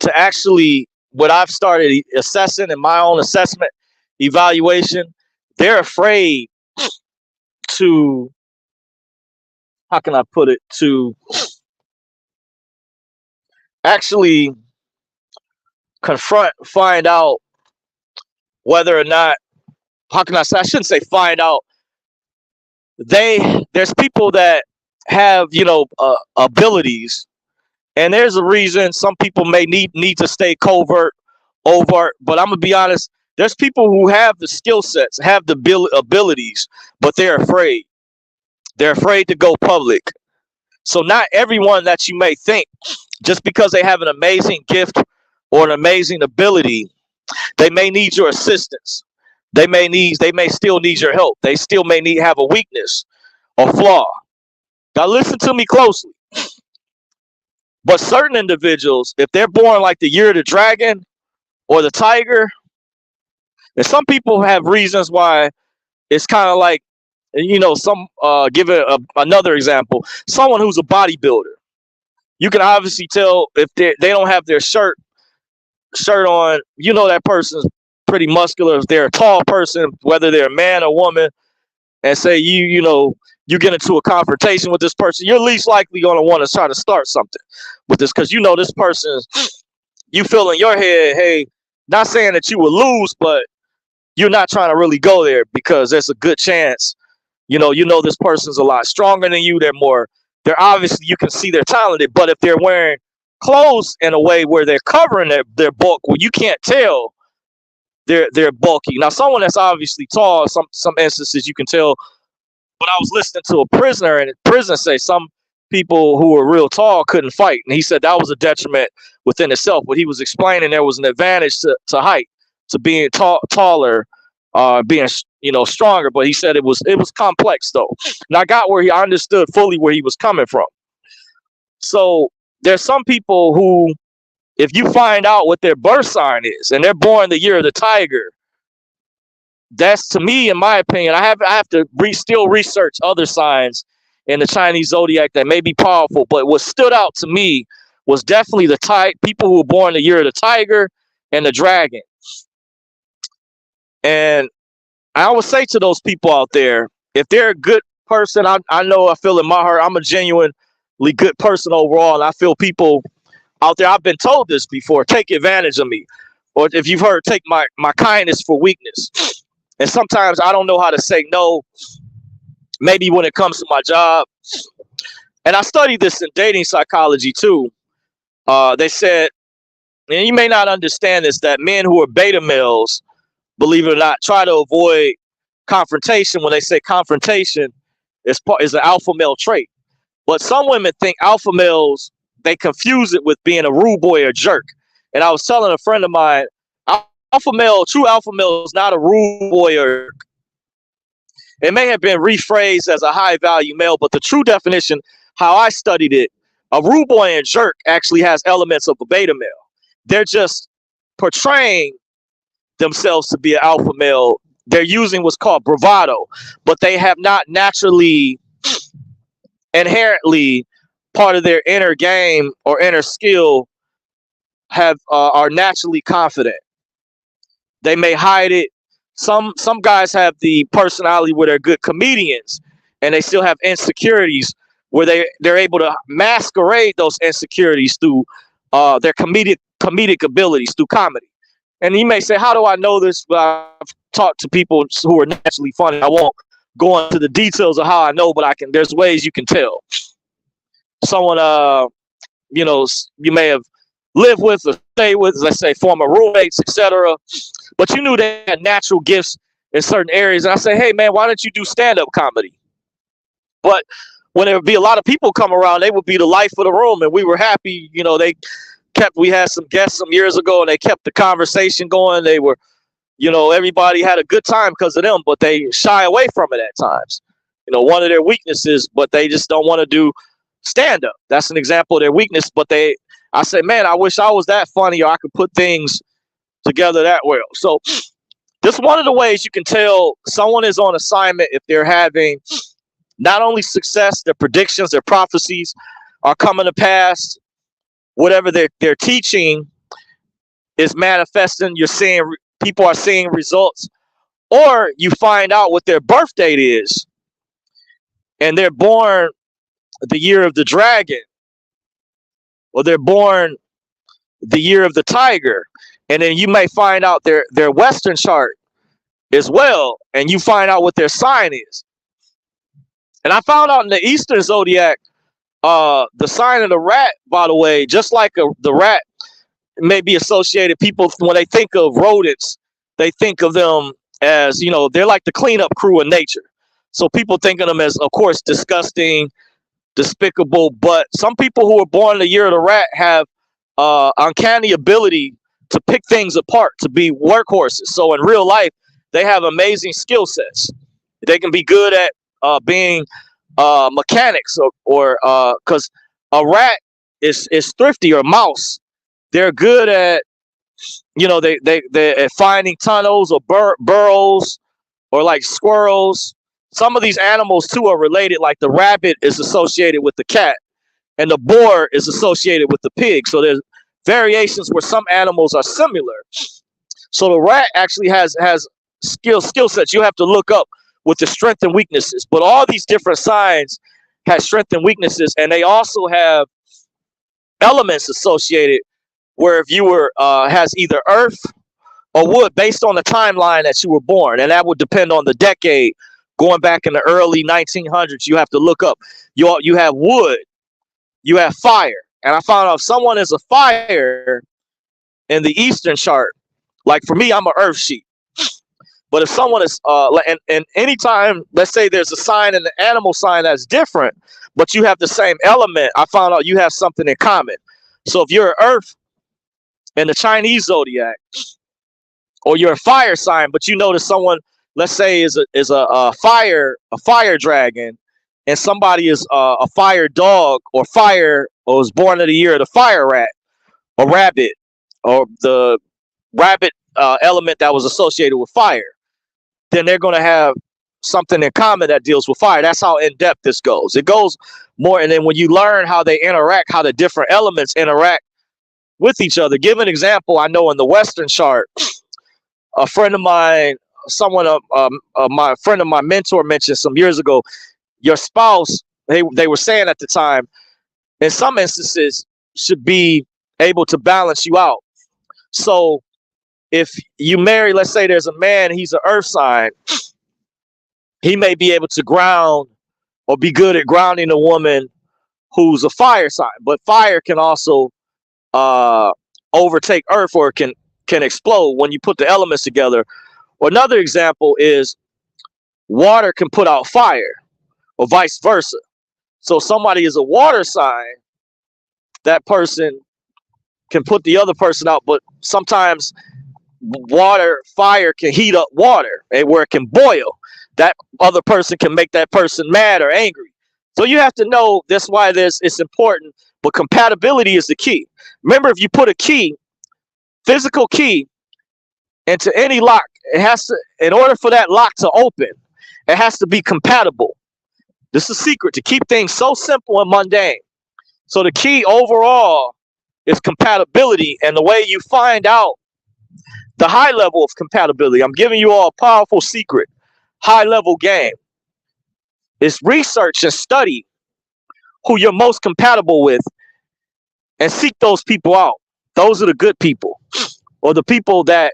to actually, what I've started assessing in my own assessment evaluation, they're afraid to, how can I put it, to actually confront, find out whether or not, how can I say, I shouldn't say find out. There's people that have, abilities, and there's a reason some people may need to stay covert, overt, but I'm gonna be honest, there's people who have the skill sets, have the abilities, but they're afraid. They're afraid to go public. So not everyone that you may think, just because they have an amazing gift or an amazing ability, they may need your assistance. They may still need your help. They still may have a weakness or flaw. Now listen to me closely. But certain individuals, if they're born like the year of the dragon or the tiger, and some people have reasons why it's kind of like, some give it another example. Someone who's a bodybuilder, you can obviously tell if they don't have their shirt on. That person's pretty muscular. If they're a tall person, whether they're a man or woman, and say you get into a confrontation with this person, you're least likely going to want to try to start something with this, because this person, you feel in your head, hey, not saying that you will lose, but you're not trying to really go there because there's a good chance, this person's a lot stronger than you. They're obviously, you can see they're talented, but if they're wearing clothes in a way where they're covering their bulk, well, you can't tell they're bulky. Now, someone that's obviously tall, some instances you can tell. But I was listening to a prisoner, and the prisoner say some people who were real tall couldn't fight, and he said that was a detriment within itself. But he was explaining there was an advantage to height, to being taller, being stronger. But he said it was complex though, and I got I understood fully where he was coming from. So there's some people who, if you find out what their birth sign is, and they're born the year of the tiger, that's, to me, in my opinion, I have to still research other signs in the Chinese zodiac that may be powerful. But what stood out to me was definitely the people who were born the year of the tiger and the dragon. And I would say to those people out there, if they're a good person, I feel in my heart, I'm a genuinely good person overall. And I feel people out there, I've been told this before, take advantage of me. Or if you've heard, take my kindness for weakness. And sometimes I don't know how to say no, maybe when it comes to my job. And I studied this in dating psychology too. They said, and you may not understand this, that men who are beta males, believe it or not, try to avoid confrontation. When they say confrontation is an alpha male trait. But some women think alpha males, they confuse it with being a rude boy or jerk. And I was telling a friend of mine, true alpha male is not a rude boy or jerk. It may have been rephrased as a high value male, but the true definition, how I studied it, a rude boy and jerk actually has elements of a beta male. They're just portraying themselves to be an alpha male. They're using what's called bravado, but they have not naturally, inherently, part of their inner game or inner skill are naturally confident. They may hide it. Some guys have the personality where they're good comedians, and they still have insecurities where they're able to masquerade those insecurities through their comedic abilities, through comedy. And you may say, how do I know this? Well, I've talked to people who are naturally funny. I won't go into the details of how I know, but there's ways you can tell. Someone, you may have lived with or stay with, let's say former roommates, etc. But you knew they had natural gifts in certain areas. And I say, hey man, why don't you do stand-up comedy? But when there would be a lot of people come around, they would be the life of the room, and we were happy. You know, we had some guests some years ago, and they kept the conversation going. They were, everybody had a good time because of them, but they shy away from it at times. One of their weaknesses, but they just don't want to do stand up. That's an example of their weakness. But I say, man, I wish I was that funny, or I could put things together that well. So this is one of the ways you can tell someone is on assignment if they're having not only success, their predictions, their prophecies are coming to pass. Whatever they're teaching is manifesting. You're seeing people are seeing results, or you find out what their birth date is, and they're born the year of the dragon, or they're born the year of the tiger, and then you may find out their Western chart as well, and you find out what their sign is. And I found out in the Eastern zodiac, the sign of the rat, by the way, just like the rat may be associated. People, when they think of rodents, they think of them as, they're like the cleanup crew in nature. So people think of them as, of course, disgusting, despicable. But some people who are born in the year of the rat have uncanny ability to pick things apart, to be workhorses. So in real life, they have amazing skill sets. They can be good at being mechanics, or because a rat is thrifty, or a mouse. They're good at, they're at finding tunnels or burrows, or like squirrels. Some of these animals too are related. Like the rabbit is associated with the cat, and the boar is associated with the pig. So there's variations where some animals are similar. So the rat actually has skill sets you have to look up with the strengths and weaknesses. But all these different signs have strengths and weaknesses, and they also have elements associated where if you were has either earth or wood based on the timeline that you were born, and that would depend on the decade. Going back in the early 1900s, you have to look up. You have wood, you have fire, and I found out if someone is a fire in the Eastern chart, like for me, I'm an earth sheep. But if someone is, and anytime, let's say there's a sign in the animal sign that's different, but you have the same element, I found out you have something in common. So if you're an earth in the Chinese zodiac, or you're a fire sign, but you notice someone, let's say, is a fire dragon, and somebody is a fire dog, or was born in the year of the fire rat, or rabbit, or the rabbit element that was associated with fire, then they're going to have something in common that deals with fire. That's how in depth this goes. It goes more, and then when you learn how they interact, how the different elements interact with each other. Give an example. I know in the Western chart, a friend of mine, my friend of my mentor mentioned some years ago, your spouse, they were saying at the time, in some instances, should be able to balance you out. So if you marry, let's say there's a man, he's an earth sign, he may be able to ground or be good at grounding a woman who's a fire sign. But fire can also overtake earth, or can explode when you put the elements together. Or another example is water can put out fire, or vice versa. So somebody is a water sign, that person can put the other person out, but sometimes fire can heat up water, and where it can boil. That other person can make that person mad or angry. So you have to know that's why it's important. But compatibility is the key. Remember, if you put a key, physical key, into any lock, it has to, in order for that lock to open, it has to be compatible. This is a secret to keep things so simple and mundane. So the key overall is compatibility, and the way you find out the high level of compatibility, I'm giving you all a powerful secret, high level game, is research and study who you're most compatible with, and seek those people out. Those are the good people, or the people that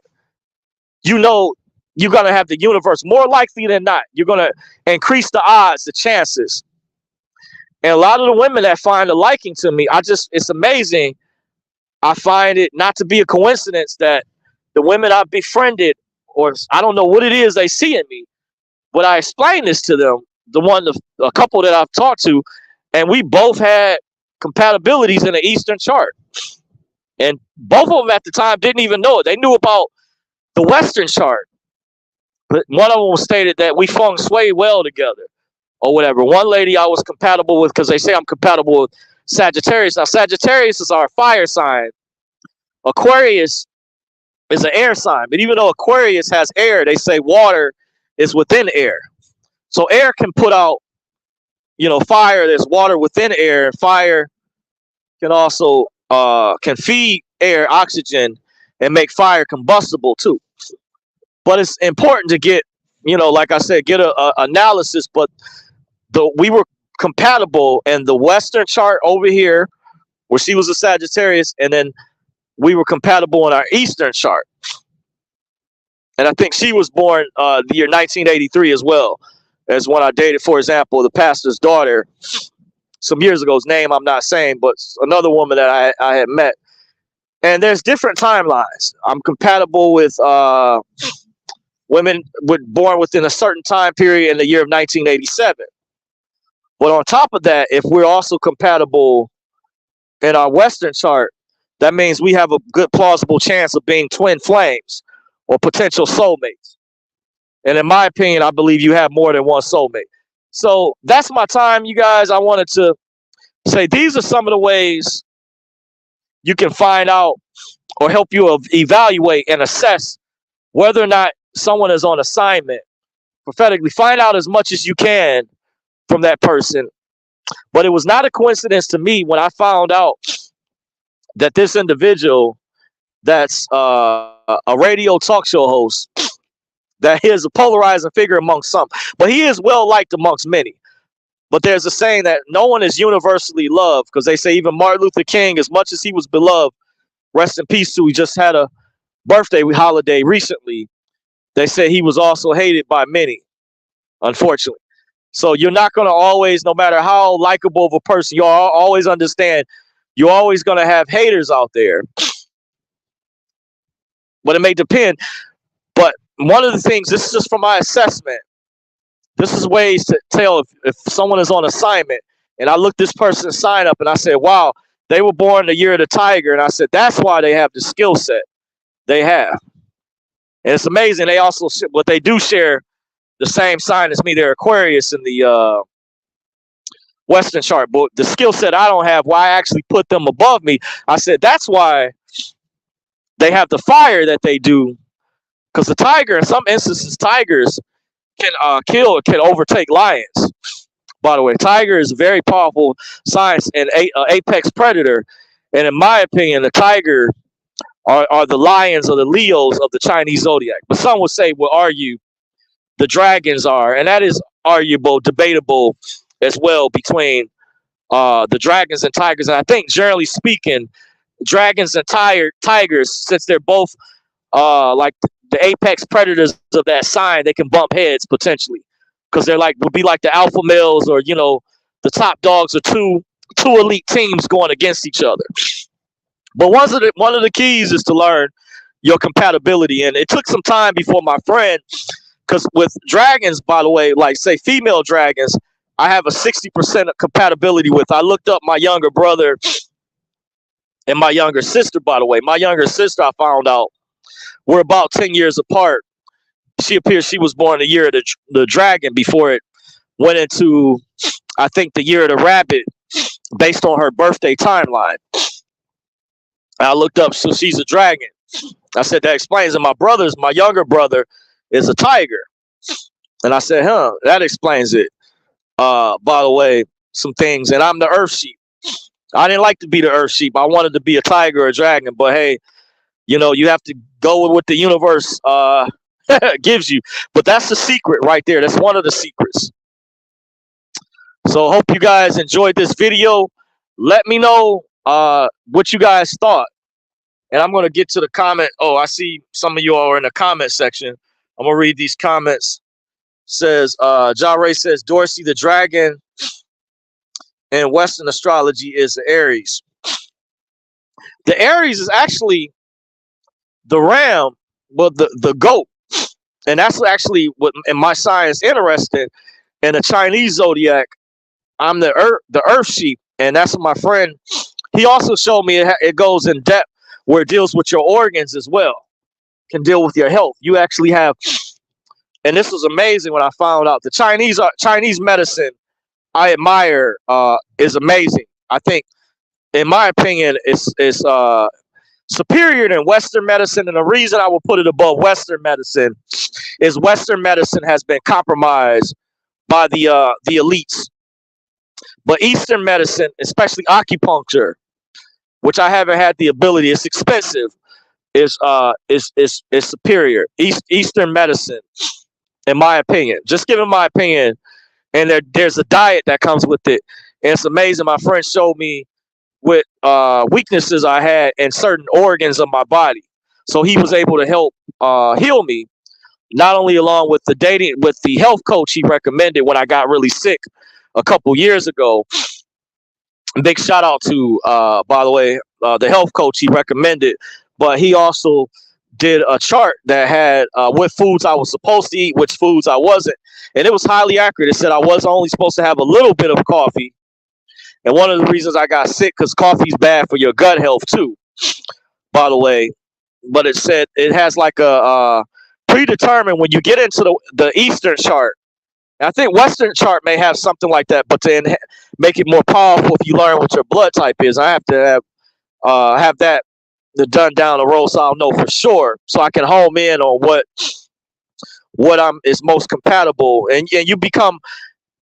you're going to have the universe, more likely than not, you're going to increase the odds, the chances. And a lot of the women that find a liking to me, it's amazing. I find it not to be a coincidence that the women I've befriended, or I don't know what it is they see in me, but I explain this to them. a couple that I've talked to, and we both had compatibilities in the Eastern chart. And both of them at the time didn't even know it. They knew about the Western chart, but one of them stated that we feng shui well together or whatever. One lady I was compatible with because they say I'm compatible with Sagittarius. Now, Sagittarius is our fire sign. Aquarius is an air sign. But even though Aquarius has air, they say water is within air. So air can put out, fire. There's water within air. Fire can also can feed air oxygen and make fire combustible too. But it's important to get, like I said, get a analysis. But we were compatible in the Western chart over here, where she was a Sagittarius, and then we were compatible in our Eastern chart. And I think she was born the year 1983 as well, as when I dated, for example, the pastor's daughter some years ago. His name I'm not saying, but another woman that I had met. And there's different timelines. I'm compatible with women born within a certain time period in the year of 1987. But on top of that, if we're also compatible in our Western chart, that means we have a good plausible chance of being twin flames or potential soulmates. And in my opinion, I believe you have more than one soulmate. So that's my time, you guys. I wanted to say these are some of the ways you can find out or help you evaluate and assess whether or not someone is on assignment prophetically. Find out as much as you can from that person. But it was not a coincidence to me when I found out that this individual that's a radio talk show host, that he is a polarizing figure amongst some, but he is well liked amongst many. But there's a saying that no one is universally loved, because they say even Martin Luther King, as much as he was beloved, rest in peace too, he just had a birthday holiday recently, they say he was also hated by many, unfortunately. So you're not going to always, no matter how likable of a person, you'll always understand you're always going to have haters out there. But it may depend. But one of the things, this is just from my assessment, this is ways to tell if someone is on assignment. And I looked this person's sign up and I said, wow, they were born the year of the tiger. And I said, that's why they have the skill set they have. And it's amazing. They also, what they do share the same sign as me. They're Aquarius in the Western chart. But the skill set I don't have, why I actually put them above me, I said, that's why they have the fire that they do. Because the tiger, in some instances, tigers can kill or can overtake lions. By the way, tiger is a very powerful science and apex predator. And in my opinion, the tiger are the lions or the Leos of the Chinese zodiac. But some would say, well, argue the dragons are. And that is arguable, debatable as well between the dragons and tigers. And I think, generally speaking, dragons and tigers, since they're both like the apex predators of that sign, they can bump heads potentially, because they're would be like the alpha males, or the top dogs of two elite teams going against each other. But one of the keys is to learn your compatibility, and it took some time before my friend, because with dragons, by the way, like say female dragons, I have a 60% compatibility with. I looked up my younger brother and my younger sister. By the way, my younger sister, I found out, we're about 10 years apart. She appears she was born the year of the dragon before it went into, I think, the year of the rabbit, based on her birthday timeline. I looked up, so she's a dragon. I said, that explains it. My younger brother is a tiger. And I said, that explains it. By the way, some things. And I'm the earth sheep. I didn't like to be the earth sheep. I wanted to be a tiger or a dragon. But hey, you have to go with what the universe gives you. But that's the secret right there. That's one of the secrets. So hope you guys enjoyed this video. Let me know what you guys thought. And I'm going to get to the comment. Oh, I see some of you all are in the comment section. I'm going to read these comments. Says, Ja Ray says, Dorsey, the dragon in Western astrology is the Aries. The Aries is actually the ram, well, the goat. And that's actually what in my science interesting. In the Chinese zodiac, I'm the Earth sheep, and that's what my friend. He also showed me it goes in depth where it deals with your organs as well. Can deal with your health. You actually have, and this was amazing when I found out the Chinese medicine. I admire is amazing. I think, in my opinion, it's superior than Western medicine, and the reason I will put it above Western medicine is Western medicine has been compromised by the elites, but Eastern medicine, especially acupuncture, which I haven't had the ability, it's expensive, is superior. Eastern medicine, in my opinion, just giving my opinion, and there's a diet that comes with it, and it's amazing. My friend showed me with weaknesses I had in certain organs of my body. So he was able to help heal me, not only along with the health coach he recommended when I got really sick a couple years ago. Big shout out to, by the way, the health coach he recommended, but he also did a chart that had what foods I was supposed to eat, which foods I wasn't, and it was highly accurate. It said I was only supposed to have a little bit of coffee. And one of the reasons I got sick because coffee's bad for your gut health too, by the way. But it said it has like a predetermined when you get into the Eastern chart. I think Western chart may have something like that, but to make it more powerful, if you learn what your blood type is, I have to have that done down the road so I'll know for sure, so I can home in on what I'm is most compatible, and you become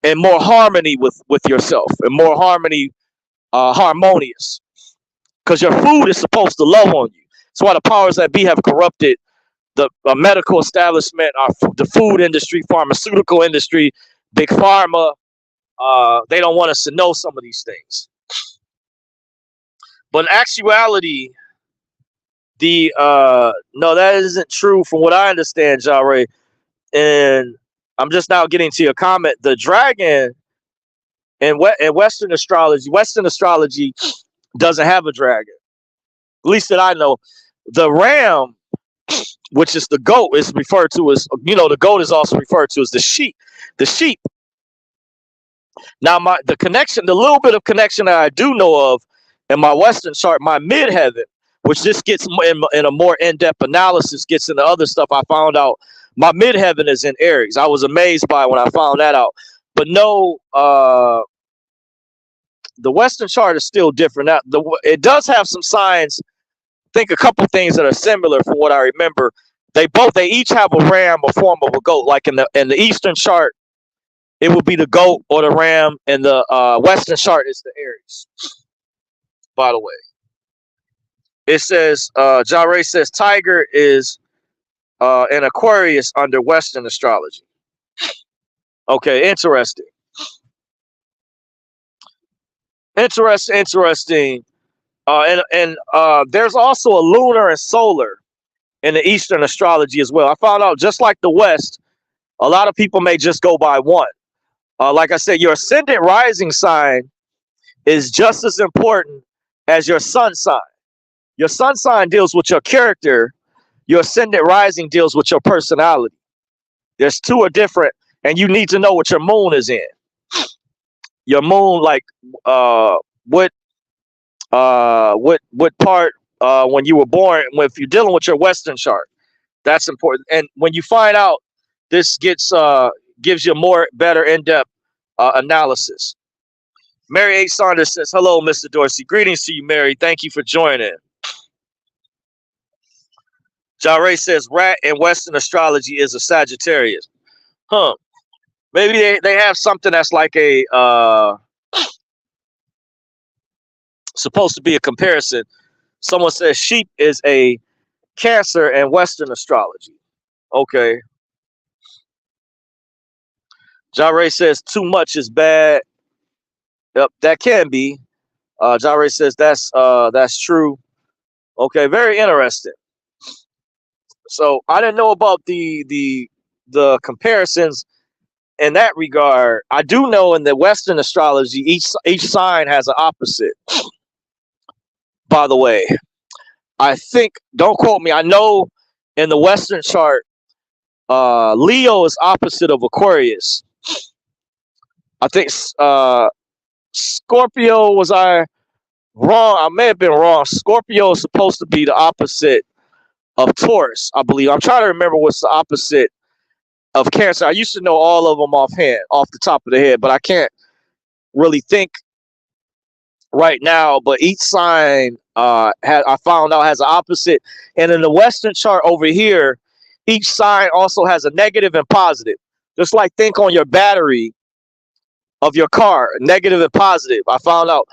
in more harmony with yourself, and more harmonious, because your food is supposed to love on you. That's why the powers that be have corrupted the medical establishment, the food industry, pharmaceutical industry, big pharma. They don't want us to know some of these things. But in actuality, no, that isn't true from what I understand, Jare. And I'm just now getting to your comment. The dragon in Western astrology doesn't have a dragon. At least that I know. The ram, which is the goat, is referred to as, the goat is also referred to as the sheep. The sheep. Now, the little bit of connection that I do know of in my Western chart, my midheaven, which just gets in a more in-depth analysis, gets into other stuff. I found out my midheaven is in Aries. I was amazed by it when I found that out. But no, the Western chart is still different. Now, it does have some signs. I think a couple things that are similar from what I remember. They each have a ram or form of a goat. Like in the Eastern chart, it would be the goat or the ram, and the Western chart is the Aries. By the way, it says Jare says tiger is an Aquarius under Western astrology. Okay, interesting. Interesting. And there's also a lunar and solar in the Eastern astrology as well. I found out just like the West, a lot of people may just go by one. Like I said, your ascendant rising sign is just as important as your sun sign. Your sun sign deals with your character. Your ascendant rising deals with your personality. There's two are different, and you need to know what your moon is in. Your moon, like what part when you were born. If you're dealing with your Western chart, that's important. And when you find out, this gives you a more better in-depth analysis. Mary H. Saunders says, "Hello, Mr. Dorsey. Greetings to you, Mary. Thank you for joining." Jare says, "Rat in Western astrology is a Sagittarius." Huh. Maybe they have something that's like a supposed to be a comparison. Someone says sheep is a Cancer in Western astrology. Okay. Jare says too much is bad. Yep, that can be. Jare says that's true. Okay, very interesting. So I didn't know about the comparisons in that regard. I do know in the Western astrology, each sign has an opposite. By the way, I think, don't quote me, I know in the Western chart, Leo is opposite of Aquarius. I think Scorpio, was I wrong? I may have been wrong. Scorpio is supposed to be the opposite of Taurus, I believe. I'm trying to remember what's the opposite of Cancer. I used to know all of them offhand, off the top of the head, but I can't really think right now. But each sign I found out has an opposite. And in the Western chart over here, each sign also has a negative and positive. Just like think on your battery of your car, negative and positive. I found out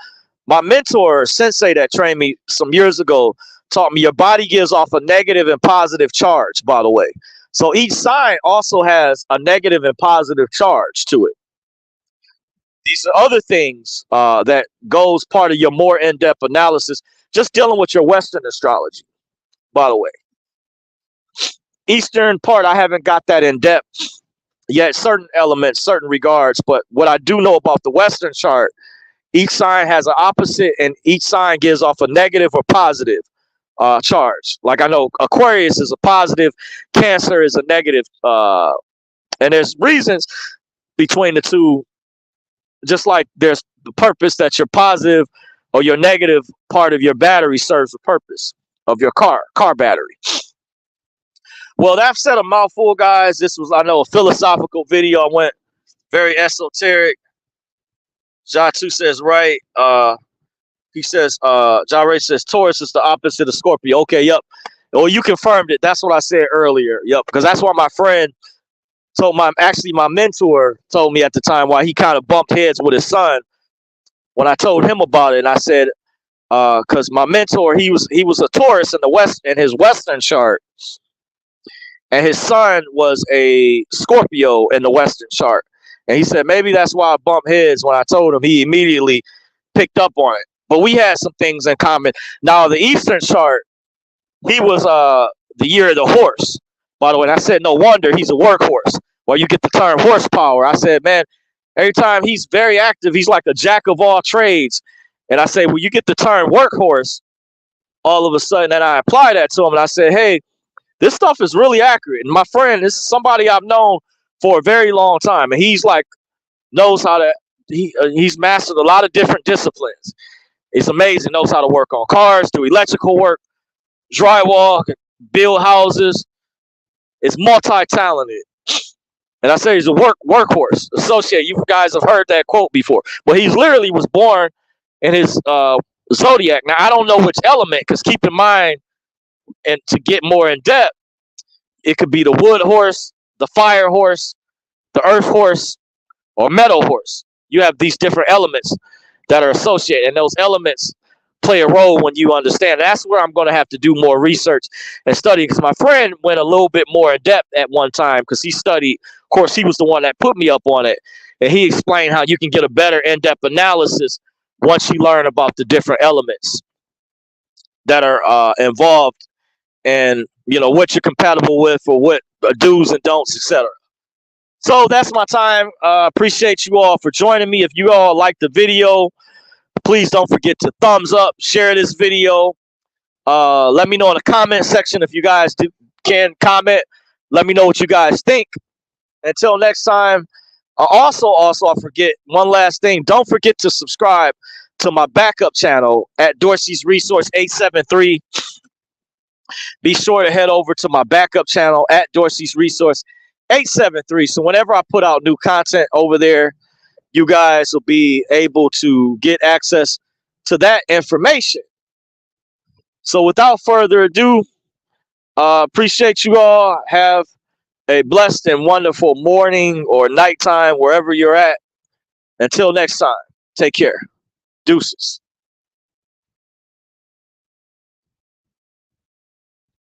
my mentor, sensei that trained me some years ago, taught me your body gives off a negative and positive charge, by the way. So each sign also has a negative and positive charge to it. These are other things that goes part of your more in-depth analysis, just dealing with your Western astrology, by the way. Eastern part, I haven't got that in depth yet, certain elements, certain regards, but what I do know about the Western chart, each sign has an opposite and each sign gives off a negative or positive charge. Like I know Aquarius is a positive, Cancer is a negative, and there's reasons between the two, just like there's the purpose that your positive or your negative part of your battery serves the purpose of your car battery. Well, that said a mouthful, guys. This was, I know, a philosophical video. I went very esoteric. Ja2 says, right. He says, Ja Ray says, Taurus is the opposite of Scorpio. Okay, yep. Well, you confirmed it. That's what I said earlier. Yep, because that's why my friend told my mentor told me at the time why he kind of bumped heads with his son when I told him about it. And I said, because my mentor, he was a Taurus in the West, in his Western chart. And his son was a Scorpio in the Western chart. And he said, maybe that's why I bumped heads when I told him. He immediately picked up on it. But we had some things in common. Now, the Eastern chart, he was the year of the horse, by the way. And I said, no wonder he's a workhorse. Well, you get the term horsepower. I said, man, every time he's very active, he's like a jack of all trades. And I say, well, you get the term workhorse all of a sudden. And I apply that to him. And I said, hey, this stuff is really accurate. And my friend, this is somebody I've known for a very long time. And he's like, knows how to, he's mastered a lot of different disciplines. It's amazing. Knows how to work on cars, do electrical work, drywall, build houses. It's multi-talented. And I say he's a workhorse associate. You guys have heard that quote before. But he literally was born in his zodiac. Now, I don't know which element, because keep in mind, and to get more in depth, it could be the wood horse, the fire horse, the earth horse, or metal horse. You have these different elements that are associated, and those elements play a role when you understand. That's where I'm going to have to do more research and study, because my friend went a little bit more in depth at one time, because he studied. Of course, he was the one that put me up on it, and he explained how you can get a better in-depth analysis once you learn about the different elements that are involved, and what you're compatible with, or what do's and don'ts, etc. So that's my time. Appreciate you all for joining me. If you all like the video, please don't forget to thumbs up, share this video. Let me know in the comment section if you guys can comment. Let me know what you guys think. Until next time. Also, I forget one last thing. Don't forget to subscribe to my backup channel at Dorsey's Resource 873. Be sure to head over to my backup channel at Dorsey's Resource 873. So whenever I put out new content over there, you guys will be able to get access to that information. So without further ado, appreciate you all. Have a blessed and wonderful morning or nighttime, wherever you're at. Until next time, take care. Deuces.